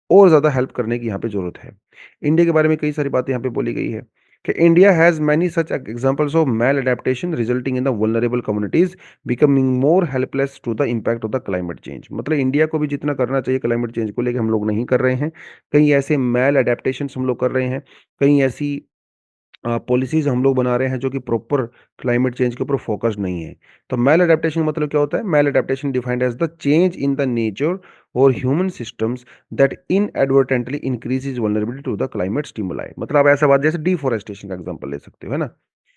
और ज़्यादा हेल्प करने की यहाँ पे ज़रूरत है। इंडिया के बारे में कई सारी बातें यहाँ पे बोली गई है कि India has many such examples of maladaptation resulting in the vulnerable communities becoming more helpless to the impact of the climate change. मतलब इंडिया को भी जितना करना चाहिए क्लाइमेट चेंज को लेके हम लोग नहीं कर रहे हैं। कई ऐसे मैल एडेप्टेशन हम लोग कर रहे हैं। कई ऐसी पॉलिसीज़ हम लोग बना रहे हैं जो कि प्रॉपर क्लाइमेट चेंज के ऊपर फोकस्ड नहीं है। तो मैल एडेप्टेशन मतलब क्या होता है? Maladaptation defined as the change in the nature और human systems that inadvertently increases vulnerability to the climate stimuli. मतलब आप ऐसा बात जैसे डिफॉरेस्टेशन का एग्ज़ाम्पल ले सकते हो, है ना?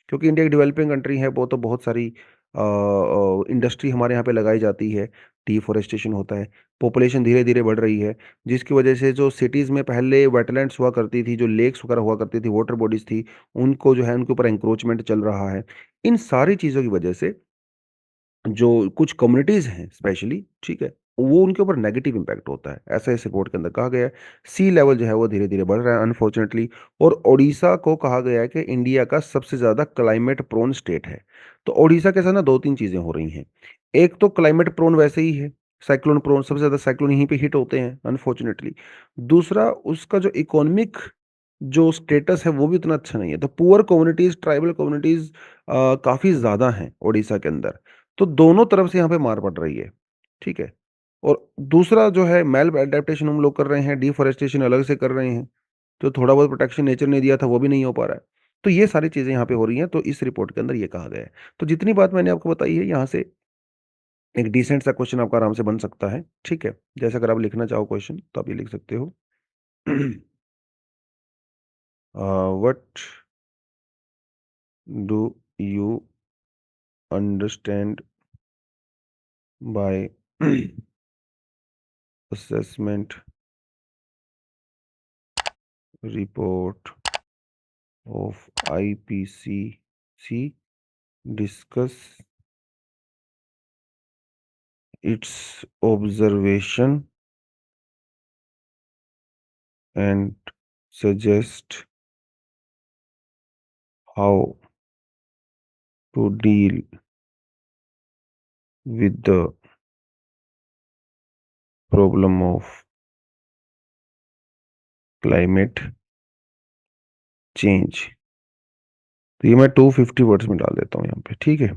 क्योंकि इंडिया एक डेवलपिंग कंट्री है, वो तो बहुत सारी इंडस्ट्री हमारे यहाँ पे लगाई जाती है, डिफॉरेस्टेशन होता है, पॉपुलेशन धीरे-धीरे बढ़ रही है, जिसकी वजह से जो सिटीज़ में पहले वेटलैंड्स हुआ करती थी, जो लेक्स वगैरह हुआ करती थी, वाटर बॉडीज़ थी, उनको जो है उनके ऊपर एंक्रोचमेंट चल रहा है। इन सारी चीज़ों की वजह से जो कुछ कम्युनिटीज़ हैं स्पेशली, ठीक है? वो उनके ऊपर नेगेटिव इम्पैक्ट होता है, ऐसा इस रिपोर्ट के अंदर कहा गया है। सी लेवल जो है वो धीरे-धीरे बढ़ रहा है अनफॉर्चुनेटली। और ओडिशा को कहा गया है कि इंडिया का सबसे ज़्यादा क्लाइमेट प्रोन स्टेट है। तो ओडिशा के साथ ना 2-3 चीज़ें हो रही हैं। एक तो क्लाइमेट प्रोन वैसे ही है, साइक्लोन प्रोन, सबसे ज़्यादा साइक्लोन यहीं पे हिट होते हैं अनफॉर्चुनेटली। दूसरा, उसका जो इकोनॉमिक जो स्टेटस है वो भी उतना अच्छा नहीं है। तो पुअर कम्युनिटीज़, ट्राइबल कम्युनिटीज़ काफ़ी ज़्यादा हैं ओडिशा के अंदर। तो दोनों तरफ से यहाँ पे मार पड़ रही है, ठीक है? और दूसरा जो है मैल एडाप्टेशन हम लोग कर रहे हैं, डिफॉरेस्टेशन अलग से कर रहे हैं, तो थोड़ा बहुत प्रोटेक्शन नेचर ने दिया था वो भी नहीं हो पा रहा है। तो ये सारी चीज़ें यहाँ पे हो रही हैं, तो इस रिपोर्ट के अंदर ये कहा गया है। तो जितनी बात मैंने आपको बताई है, यहाँ से एक डिसेंट सा क्वेश्चन आपका आराम से बन सकता है, ठीक है? जैसे अगर आप लिखना चाहो क्वेश्चन तो आप ये लिख सकते हो। What do you understand by assessment report of IPCC, discuss its observation and suggest how to deal with the problem of climate change। तो ये मैं 250 वर्ड्स में डाल देता हूँ यहाँ पे, ठीक है?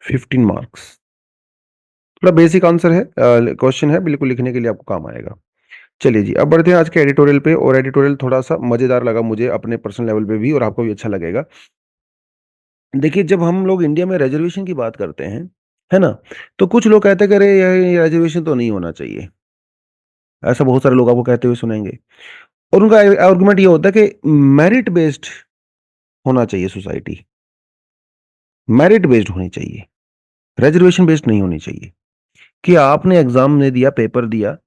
15 मार्क्स। थोड़ा बेसिक आंसर है, क्वेश्चन है, बिल्कुल लिखने के लिए आपको काम आएगा। चलिए जी, अब बढ़ते हैं आज के एडिटोरियल पे, और एडिटोरियल थोड़ा-सा मज़ेदार लगा मुझे अपने पर्सनल लेवल पे भी, और आपको भी अच्छा लगेगा। देखिए, जब हम लोग इंडिया में रिज़र्वेशन की बात करते हैं, है ना? तो कुछ लोग कहते हैं कि अरे ये रिज़र्वेशन तो नहीं होना चाहिए। ऐसा बहुत सारे लोग आपको कहते हुए सुनेंगे, और उनका आर्गुमेंट ये होता है कि मेरिट बेस्ड होना चाहिए सोसाइटी, मेरिट बेस्ड होनी चाहिए, रिजर्वेशन बेस्ड नहीं होनी चाहिए। कि आपने एग्जाम ने दिया, पेपर दिया,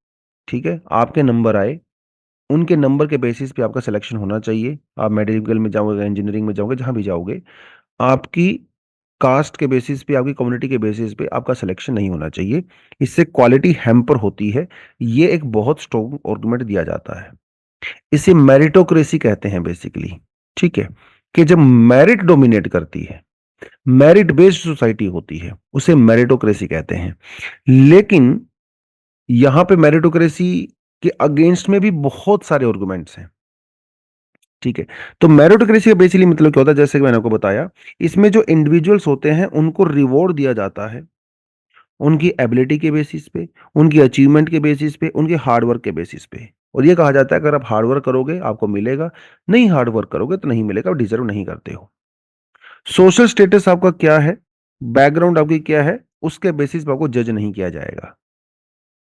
ठीक है, आपके नंबर आए, उनके नंबर के बेसिस पे आपका सिलेक्शन होना चाहिए। आप मेडिकल में जाओगे, इंजीनियरिंग में जाओगे, जहां भी जाओगे, आपकी कास्ट के बेसिस पे, आपकी कम्युनिटी के बेसिस पे आपका सिलेक्शन नहीं होना चाहिए। इससे क्वालिटी हैम्पर होती है। ये एक बहुत स्ट्रॉन्ग आर्गुमेंट दिया जाता है। इसे मेरिटोक्रेसी कहते हैं बेसिकली, ठीक है? कि जब मेरिट डोमिनेट करती है, मेरिट बेस्ड सोसाइटी होती है, उसे मेरिटोक्रेसी कहते हैं। लेकिन यहां पे मेरिटोक्रेसी के अगेंस्ट में भी बहुत सारे आर्गुमेंट्स हैं, ठीक है? तो मेरिटोक्रेसी का बेसिकली मतलब क्या होता है, जैसे कि मैंने आपको बताया, इसमें जो इंडिविजुअल्स होते हैं उनको रिवॉर्ड दिया जाता है उनकी एबिलिटी के बेसिस पे, उनकी अचीवमेंट के बेसिस पे, उनके हार्ड वर्क के बेसिस पे। और ये कहा जाता है अगर आप हार्ड वर्क करोगे आपको मिलेगा, नहीं हार्ड वर्क करोगे तो नहीं मिलेगा, आप डिजर्व नहीं करते हो। सोशल स्टेटस आपका क्या है, बैकग्राउंड आपकी क्या है, उसके बेसिस पे आपको जज नहीं किया जाएगा,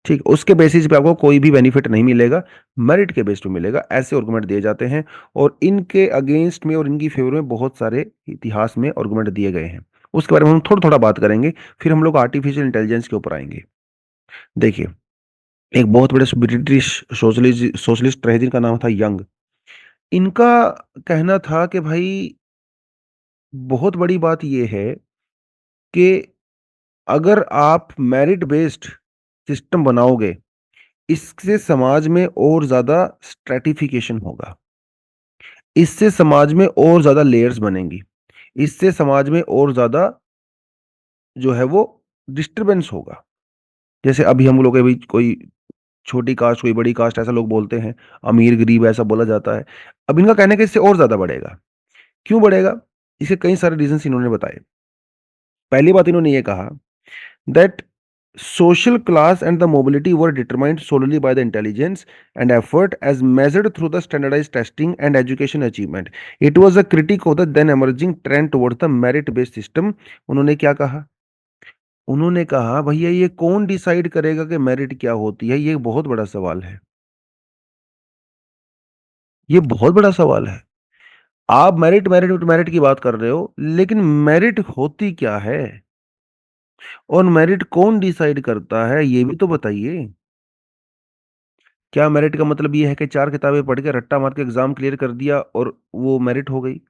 ठीक, उसके बेसिस पे आपको कोई भी बेनिफिट नहीं मिलेगा, मेरिट के बेस पे मिलेगा। ऐसे आर्गुमेंट दिए जाते हैं, और इनके अगेंस्ट में और इनकी फेवर में बहुत सारे इतिहास में आर्गुमेंट दिए गए हैं। उसके बारे में हम थोड़ा थोड़ा बात करेंगे, फिर हम लोग आर्टिफिशियल इंटेलिजेंस के ऊपर आएंगे। देखिए, एक बहुत बड़े ब्रिटिश सोशलिस्ट सोशलिस्ट रहे जिनका नाम था यंग। इनका कहना था कि भाई, बहुत बड़ी बात यह है कि अगर आप मेरिट बेस्ड सिस्टम बनाओगे, इससे समाज में और ज़्यादा स्ट्रैटिफ़िकेशन होगा। इससे समाज में और ज़्यादा लेयर्स बनेंगी। इससे समाज में और ज़्यादा जो है वो डिस्टर्बेंस होगा। जैसे अभी हम लोग के बीच कोई छोटी कास्ट, कोई बड़ी कास्ट, ऐसा लोग बोलते हैं, अमीर-गरीब ऐसा बोला जाता है। अब इनका कहना है कि इससे और ज़्यादा बढ़ेगा। क्यों बढ़ेगा? इसके कई सारे रीज़न्स इन्होंने बताए। पहली बात इन्होंने ये कहा that social class and the mobility were determined solely by the intelligence and effort as measured through the standardized testing and education achievement. It was a critique of the then emerging trend towards the merit based system. उन्होंने क्या कहा? उन्होंने कहा भैया, ये कौन डिसाइड करेगा कि मेरिट क्या होती है? ये बहुत बड़ा सवाल है। ये बहुत बड़ा सवाल है। आप मेरिट मेरिट मेरिट की बात कर रहे हो, लेकिन मेरिट होती क्या है? और मेरिट कौन डिसाइड करता है, ये भी तो बताइए। क्या मेरिट का मतलब ये है कि 4 किताबें पढ़ के रट्टा मार के एग्ज़ाम क्लियर कर दिया और वो मेरिट हो गई?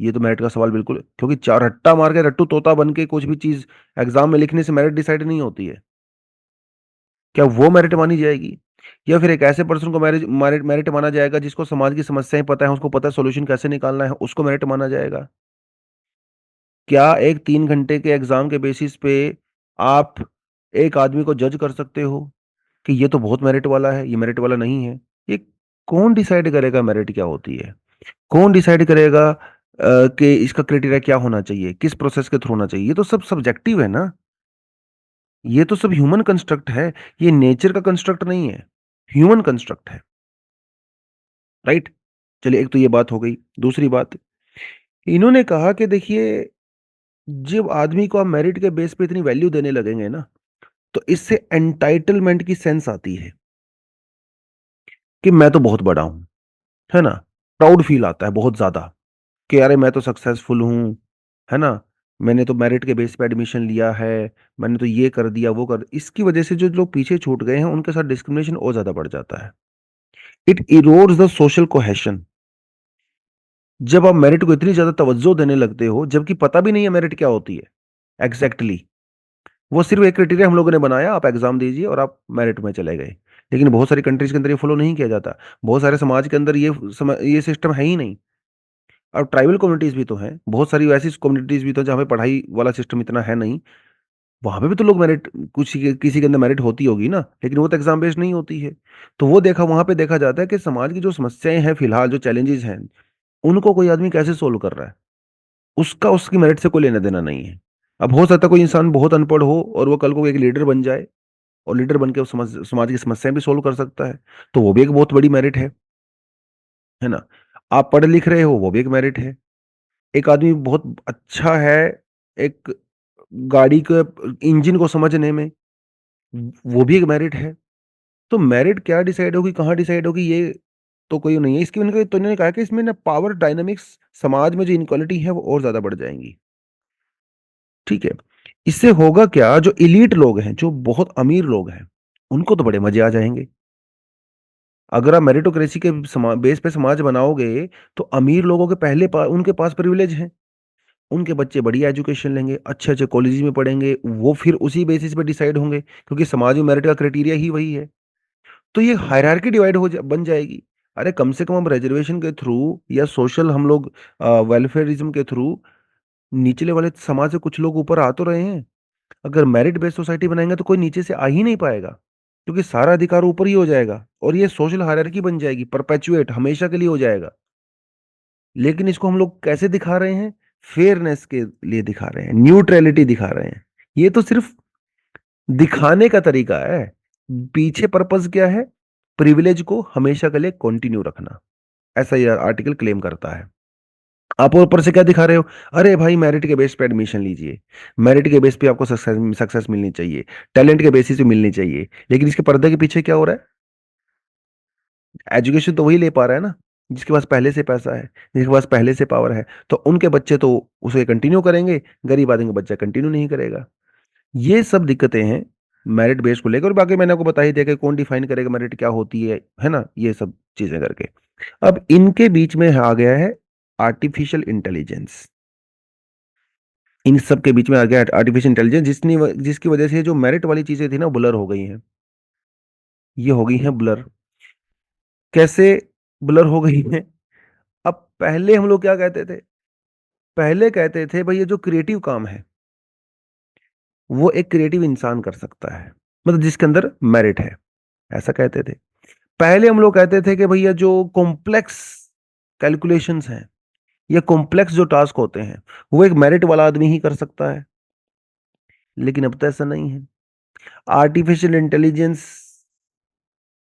ये तो मेरिट का सवाल बिल्कुल, क्योंकि 4 रट्टा मार के रट्टू तोता बन के कुछ भी चीज़ एग्ज़ाम में लिखने से मेरिट डिसाइड नहीं होती है। क्या वो मेरिट मानी जाएगी? या फिर एक ऐसे पर्सन को मेरिट मेरिट माना जाएगा जिसको समाज की समस्याएँ पता है, उसको पता है सॉल्यूशन कैसे निकालना है, उसको मेरिट माना जाएगा? क्या एक 3 घंटे के एग्ज़ाम के बेसिस पे आप एक आदमी को जज कर सकते हो कि ये तो बहुत मेरिट वाला है, ये मेरिट वाला नहीं है? ये कौन डिसाइड करेगा मेरिट क्या होती है? कौन डिसाइड करेगा कि इसका क्राइटेरिया क्या होना चाहिए? किस प्रोसेस के थ्रू होना चाहिए? ये तो सब सब्जेक्टिव है ना। ये तो सब ह्यूमन कंस्ट्रक्ट है। ये नेचर का कंस्ट्रक्ट नहीं है, ह्यूमन कंस्ट्रक्ट है, राइट? चलिए, एक तो ये बात हो गई। दूसरी बात, इन्होंने कहा कि देखिए, जब आदमी को आप मेरिट के बेस पे इतनी वैल्यू देने लगेंगे ना, तो इससे एंटाइटलमेंट की सेंस आती है कि मैं तो बहुत बड़ा हूं, है ना? प्राउड फील आता है बहुत ज्यादा कि अरे मैं तो सक्सेसफुल हूं, है ना? मैंने तो मेरिट के बेस पे एडमिशन लिया है, मैंने तो ये कर दिया वो कर, इसकी वजह से जो लोग पीछे छूट गए हैं उनके साथ डिस्क्रिमिनेशन और ज्यादा बढ़ जाता है। It erodes the social cohesion. जब आप मेरिट को इतनी ज्यादा तवज्जो देने लगते हो जबकि पता भी नहीं है मेरिट क्या होती है एग्जैक्टली exactly। वो सिर्फ एक क्राइटेरिया हम लोगों ने बनाया, आप एग्जाम दीजिए और आप मेरिट में चले गए। लेकिन बहुत सारी कंट्रीज के अंदर ये फॉलो नहीं किया जाता। बहुत सारे समाज के अंदर ये सिस्टम है ही नहीं। और ट्राइबल कम्युनिटीज भी तो हैं, बहुत सारी ऐसी कम्युनिटीज भी तो जहाँ पे पढ़ाई वाला सिस्टम इतना है नहीं। वहां पे भी तो लोग मेरिट, कुछ किसी के अंदर मेरिट होती होगी ना, लेकिन वो तो एग्जाम बेस्ड नहीं होती है। तो वो देखा, वहां पे देखा जाता है कि समाज की जो समस्याएं हैं फिलहाल, जो चैलेंजेस हैं, उनको कोई आदमी कैसे सोल्व कर रहा है, उसका उसकी मेरिट से कोई लेना देना नहीं है। अब हो सकता है कोई इंसान बहुत अनपढ़ हो और वो कल को एक लीडर बन जाए, और लीडर बन के वो समाज की समस्याएं भी सोल्व कर सकता है, तो वो भी एक बहुत बड़ी मेरिट है ना? आप पढ़े लिख रहे हो, वो भी एक मेरिट है। एक आदमी बहुत अच्छा है एक गाड़ी के इंजन को समझने में, वो भी एक मेरिट है। तो मेरिट क्या डिसाइड होगी, कहाँ डिसाइड होगी, ये तो कोई नहीं है इसकी। उनके तो इन्होंने कहा कि इसमें ना पावर डायनामिक्स, समाज में जो इनक्वालिटी है वो और ज्यादा बढ़ जाएंगी। ठीक है। इससे होगा क्या, जो इलीट लोग हैं, जो बहुत अमीर लोग हैं, उनको तो बड़े मजे आ जाएंगे। अगर आप मेरिटोक्रेसी के बेस पे समाज बनाओगे, तो अमीर लोगों के उनके पास प्रिविलेज है। उनके बच्चे बढ़िया एजुकेशन लेंगे, अच्छे अच्छे कॉलेज में पढ़ेंगे, वो फिर उसी बेसिस पे डिसाइड होंगे, क्योंकि समाज में मेरिट का क्राइटेरिया ही वही है। तो ये हायरार्की डिवाइड बन जाएगी। अरे कम से कम हम रिजर्वेशन के थ्रू या सोशल हम लोग वेलफेयरिज्म के थ्रू निचले वाले समाज से कुछ लोग ऊपर आ तो रहे हैं। अगर मेरिट बेस्ड सोसाइटी बनाएंगे तो कोई नीचे से आ ही नहीं पाएगा, क्योंकि सारा अधिकार ऊपर ही हो जाएगा और ये सोशल हायरार्की बन जाएगी, परपेचुएट हमेशा के लिए हो जाएगा। लेकिन इसको हम लोग कैसे दिखा रहे हैं? फेयरनेस के लिए दिखा रहे हैं, न्यूट्रलिटी दिखा रहे हैं। ये तो सिर्फ दिखाने का तरीका है। पीछे पर्पस क्या है? प्रिविलेज को हमेशा के लिए कंटिन्यू रखना, ऐसा ये आर्टिकल क्लेम करता है। आप ऊपर से क्या दिखा रहे हो? अरे भाई, मेरिट के बेस पे एडमिशन लीजिए, मेरिट के बेस पे आपको सक्सेस सक्सेस मिलनी चाहिए, टैलेंट के बेसिस पे मिलनी चाहिए। लेकिन इसके पर्दे के पीछे क्या हो रहा है? एजुकेशन तो वही ले पा रहा है ना जिसके पास पहले से पैसा है, जिसके पास पहले से पावर है। तो उनके बच्चे तो उसे कंटिन्यू करेंगे, गरीब आदमी का बच्चा कंटिन्यू नहीं करेगा। ये सब दिक्कतें हैं मेरिट बेस को लेकर। और बाकी मैंने आपको बता ही दिया कि कौन डिफाइन करेगा मेरिट क्या होती है ना, ये सब चीजें करके। अब इनके बीच में आ गया है आर्टिफिशियल इंटेलिजेंस। इन सब के बीच में आ गया आर्टिफिशियल इंटेलिजेंस, जिसकी वजह से जो मेरिट वाली चीजें थी ना, ब्लर हो गई हैं। ये हो गई हैं ब्लर। कैसे ब्लर हो गई हैं? अब पहले हम लोग क्या कहते थे? पहले कहते थे भाई, ये जो क्रिएटिव काम है वो एक क्रिएटिव इंसान कर सकता है, मतलब जिसके अंदर मेरिट है, ऐसा कहते थे। पहले हम लोग कहते थे कि भैया जो कॉम्प्लेक्स कैलकुलेशंस हैं या कॉम्प्लेक्स जो टास्क होते हैं, वो एक मेरिट वाला आदमी ही कर सकता है। लेकिन अब तो ऐसा नहीं है। आर्टिफिशियल इंटेलिजेंस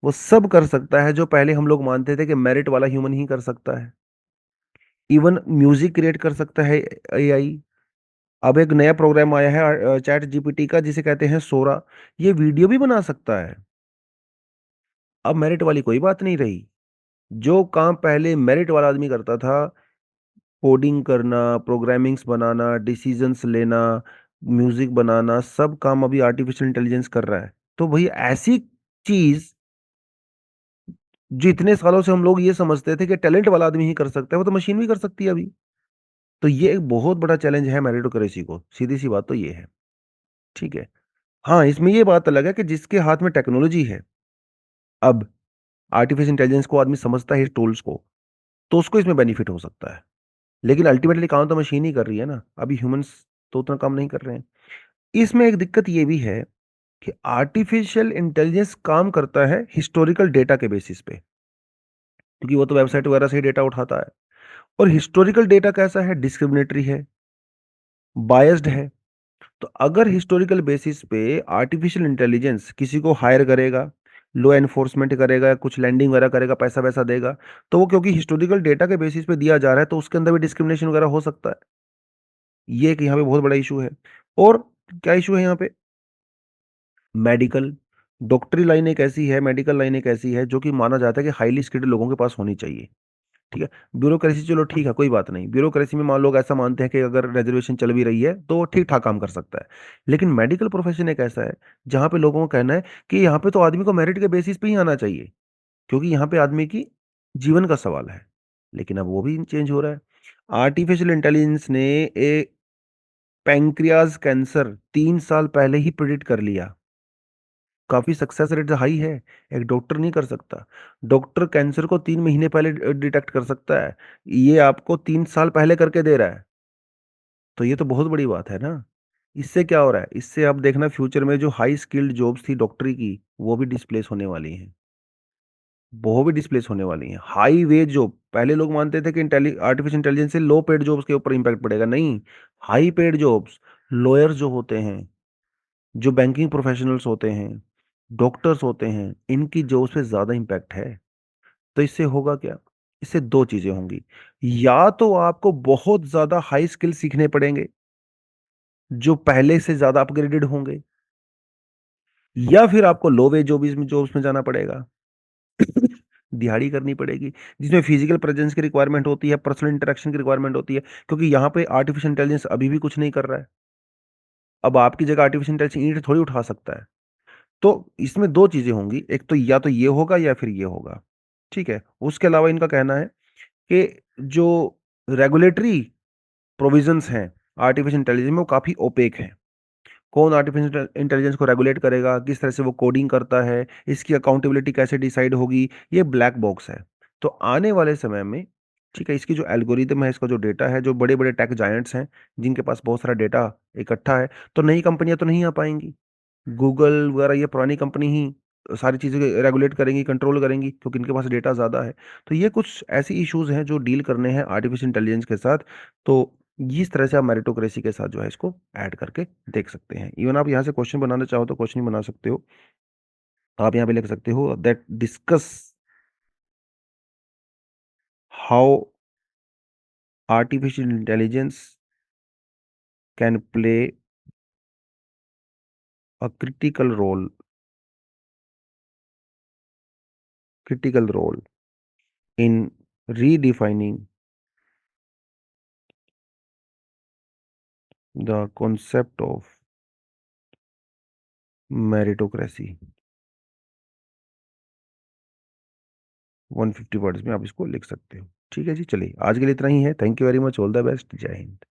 वो सब कर सकता है जो पहले हम लोग मानते थे कि मेरिट वाला ह्यूमन ही कर सकता है। इवन म्यूजिक क्रिएट कर सकता है एआई। अब एक नया प्रोग्राम आया है चैट जीपीटी का, जिसे कहते हैं सोरा। ये वीडियो भी बना सकता है। अब मेरिट वाली कोई बात नहीं रही। जो काम पहले मेरिट वाला आदमी करता था, कोडिंग करना, प्रोग्रामिंग्स बनाना, डिसीजंस लेना, म्यूजिक बनाना, सब काम अभी आर्टिफिशियल इंटेलिजेंस कर रहा है। तो भाई ऐसी चीज जो इतने सालों से हम लोग ये समझते थे कि टैलेंट वाला आदमी ही कर सकता है, वो तो मशीन भी कर सकती है अभी। तो ये एक बहुत बड़ा चैलेंज है मेरिटोक्रेसी को, सीधी सी बात तो ये है। ठीक है। हाँ, इसमें ये बात अलग है कि जिसके हाथ में टेक्नोलॉजी है, अब आर्टिफिशियल इंटेलिजेंस को आदमी समझता है, टूल्स को, तो उसको इसमें बेनिफिट हो सकता है। लेकिन अल्टीमेटली काम तो मशीन ही कर रही है ना, अभी ह्यूमंस तो उतना काम नहीं कर रहे हैं। इसमें एक दिक्कत ये भी है कि आर्टिफिशियल इंटेलिजेंस काम करता है हिस्टोरिकल डेटा के बेसिस पे, क्योंकि वो तो वेबसाइट वगैरह से ही डेटा उठाता है। और हिस्टोरिकल डेटा कैसा है? डिस्क्रिमिनेटरी है, बायस्ड है। तो अगर हिस्टोरिकल बेसिस पे आर्टिफिशियल इंटेलिजेंस किसी को हायर करेगा, लो एनफोर्समेंट करेगा, कुछ लैंडिंग वगैरह करेगा, पैसा वैसा देगा, तो वो क्योंकि हिस्टोरिकल डेटा के बेसिस पे दिया जा रहा है तो उसके अंदर भी डिस्क्रिमिनेशन वगैरह हो सकता है। ये एक यहाँ पे बहुत बड़ा इशू है। और क्या इशू है यहाँ पे? मेडिकल, डॉक्टरी लाइन एक ऐसी है, मेडिकल लाइन एक ऐसी है जो कि माना जाता है कि हाईली स्किल्ड लोगों के पास होनी चाहिए। ठीक है? ब्यूरोक्रेसी चलो ठीक है, कोई बात नहीं। ब्यूरोक्रेसी में मान लोग ऐसा मानते हैं कि अगर रिजर्वेशन चल भी रही है, तो वो ठीक-ठाक काम कर सकता है। लेकिन मेडिकल प्रोफ़ेशन एक ऐसा है, जहाँ पे लोगों का कहना है कि यहाँ पे तो आदमी को मेरिट के बेसिस पे ही आना चाहिए, क्योंकि यहाँ पे आदमी की जीवन का सवाल है। लेकिन अब वो भी चेंज हो रहा है। आर्टिफ़िशियल इंटेलिजेंस ने पैंक्रियाज़ कैंसर 3 साल पहले ही प्रेडिक्ट कर लिया। काफ़ी सक्सेस रेट हाई है, एक डॉक्टर नहीं कर सकता। डॉक्टर कैंसर को 3 महीने पहले डिटेक्ट कर सकता है, ये आपको 3 साल पहले करके दे रहा है, तो ये तो बहुत बड़ी बात है ना। इससे क्या हो रहा है? इससे आप देखना फ्यूचर में जो हाई स्किल्ड जॉब्स थी डॉक्टरी की, वो भी डिस्प्लेस होने वाली हैं, वो भी डिस्प्लेस होने वाली हैं। हाई वेज जॉब, पहले लोग मानते थे कि आर्टिफिशियल इंटेलिजेंस से लो पेड जॉब्स के ऊपर इम्पैक्ट पड़ेगा, नहीं, हाई पेड जॉब्स, लॉयर्स जो होते हैं, जो बैंकिंग प्रोफेशनल्स होते हैं, डॉक्टर्स होते हैं, इनकी जॉब्स पे ज़्यादा इम्पैक्ट है। तो इससे होगा क्या? इससे 2 चीज़ें होंगी। या तो आपको बहुत ज़्यादा हाई स्किल सीखने पड़ेंगे, जो पहले से ज़्यादा अपग्रेडेड होंगे, या फिर आपको लो वेज जॉब्स में जाना पड़ेगा। दिहाड़ी करनी पड़ेगी, जिसमें फिजिकल प्रेजेंस की रिक्वायरमेंट होती है, पर्सनल इंटरेक्शन की रिक्वायरमेंट होती है, क्योंकि यहाँ पे आर्टिफिशियल इंटेलिजेंस अभी भी कुछ नहीं कर रहा है। अब आपकी जगह आर्टिफिशियल इंटेलिजेंस ईंट थोड़ी उठा सकता है। तो इसमें 2 चीज़ें होंगी, एक तो या तो ये होगा या फिर ये होगा, ठीक है? उसके अलावा इनका कहना है कि जो रेगुलेटरी प्रोविजंस हैं आर्टिफिशियल इंटेलिजेंस में, वो काफ़ी ओपेक हैं। कौन आर्टिफिशियल इंटेलिजेंस को रेगुलेट करेगा, किस तरह से वो कोडिंग करता है, इसकी अकाउंटेबिलिटी कैसे डिसाइड होगी, ये ब्लैक बॉक्स है। तो आने वाले समय में, ठीक है, इसकी जो एल्गोरिदम है, इसका जो डेटा है, जो बड़े-बड़े टेक जायंट्स हैं, जिनके पास बहुत सारा डेटा इकट्ठा है, तो नई कंपनियाँ तो नहीं आ पाएँगी। गूगल वगैरह ये पुरानी कंपनी ही सारी चीज़ें रेगुलेट करेंगी, कंट्रोल करेंगी, क्योंकि इनके पास डेटा ज़्यादा है। तो ये कुछ ऐसी इश्यूज़ हैं जो डील करने हैं आर्टिफिशियल इंटेलिजेंस के साथ। तो इस तरह से आप मेरिटोक्रेसी के साथ जो है इसको ऐड करके देख सकते हैं। इवन आप यहाँ से क्वेश्चन बनाना चाहो तो क्वेश्चन भी बना सकते हो। आप यहाँ पे लिख सकते हो that discuss how artificial intelligence can play a critical role in redefining the concept of meritocracy. 150 words में आप इसको लिख सकते हो। ठीक है जी, चलिए आज के लिए इतना ही है। Thank you very much, all the best, जय हिंद।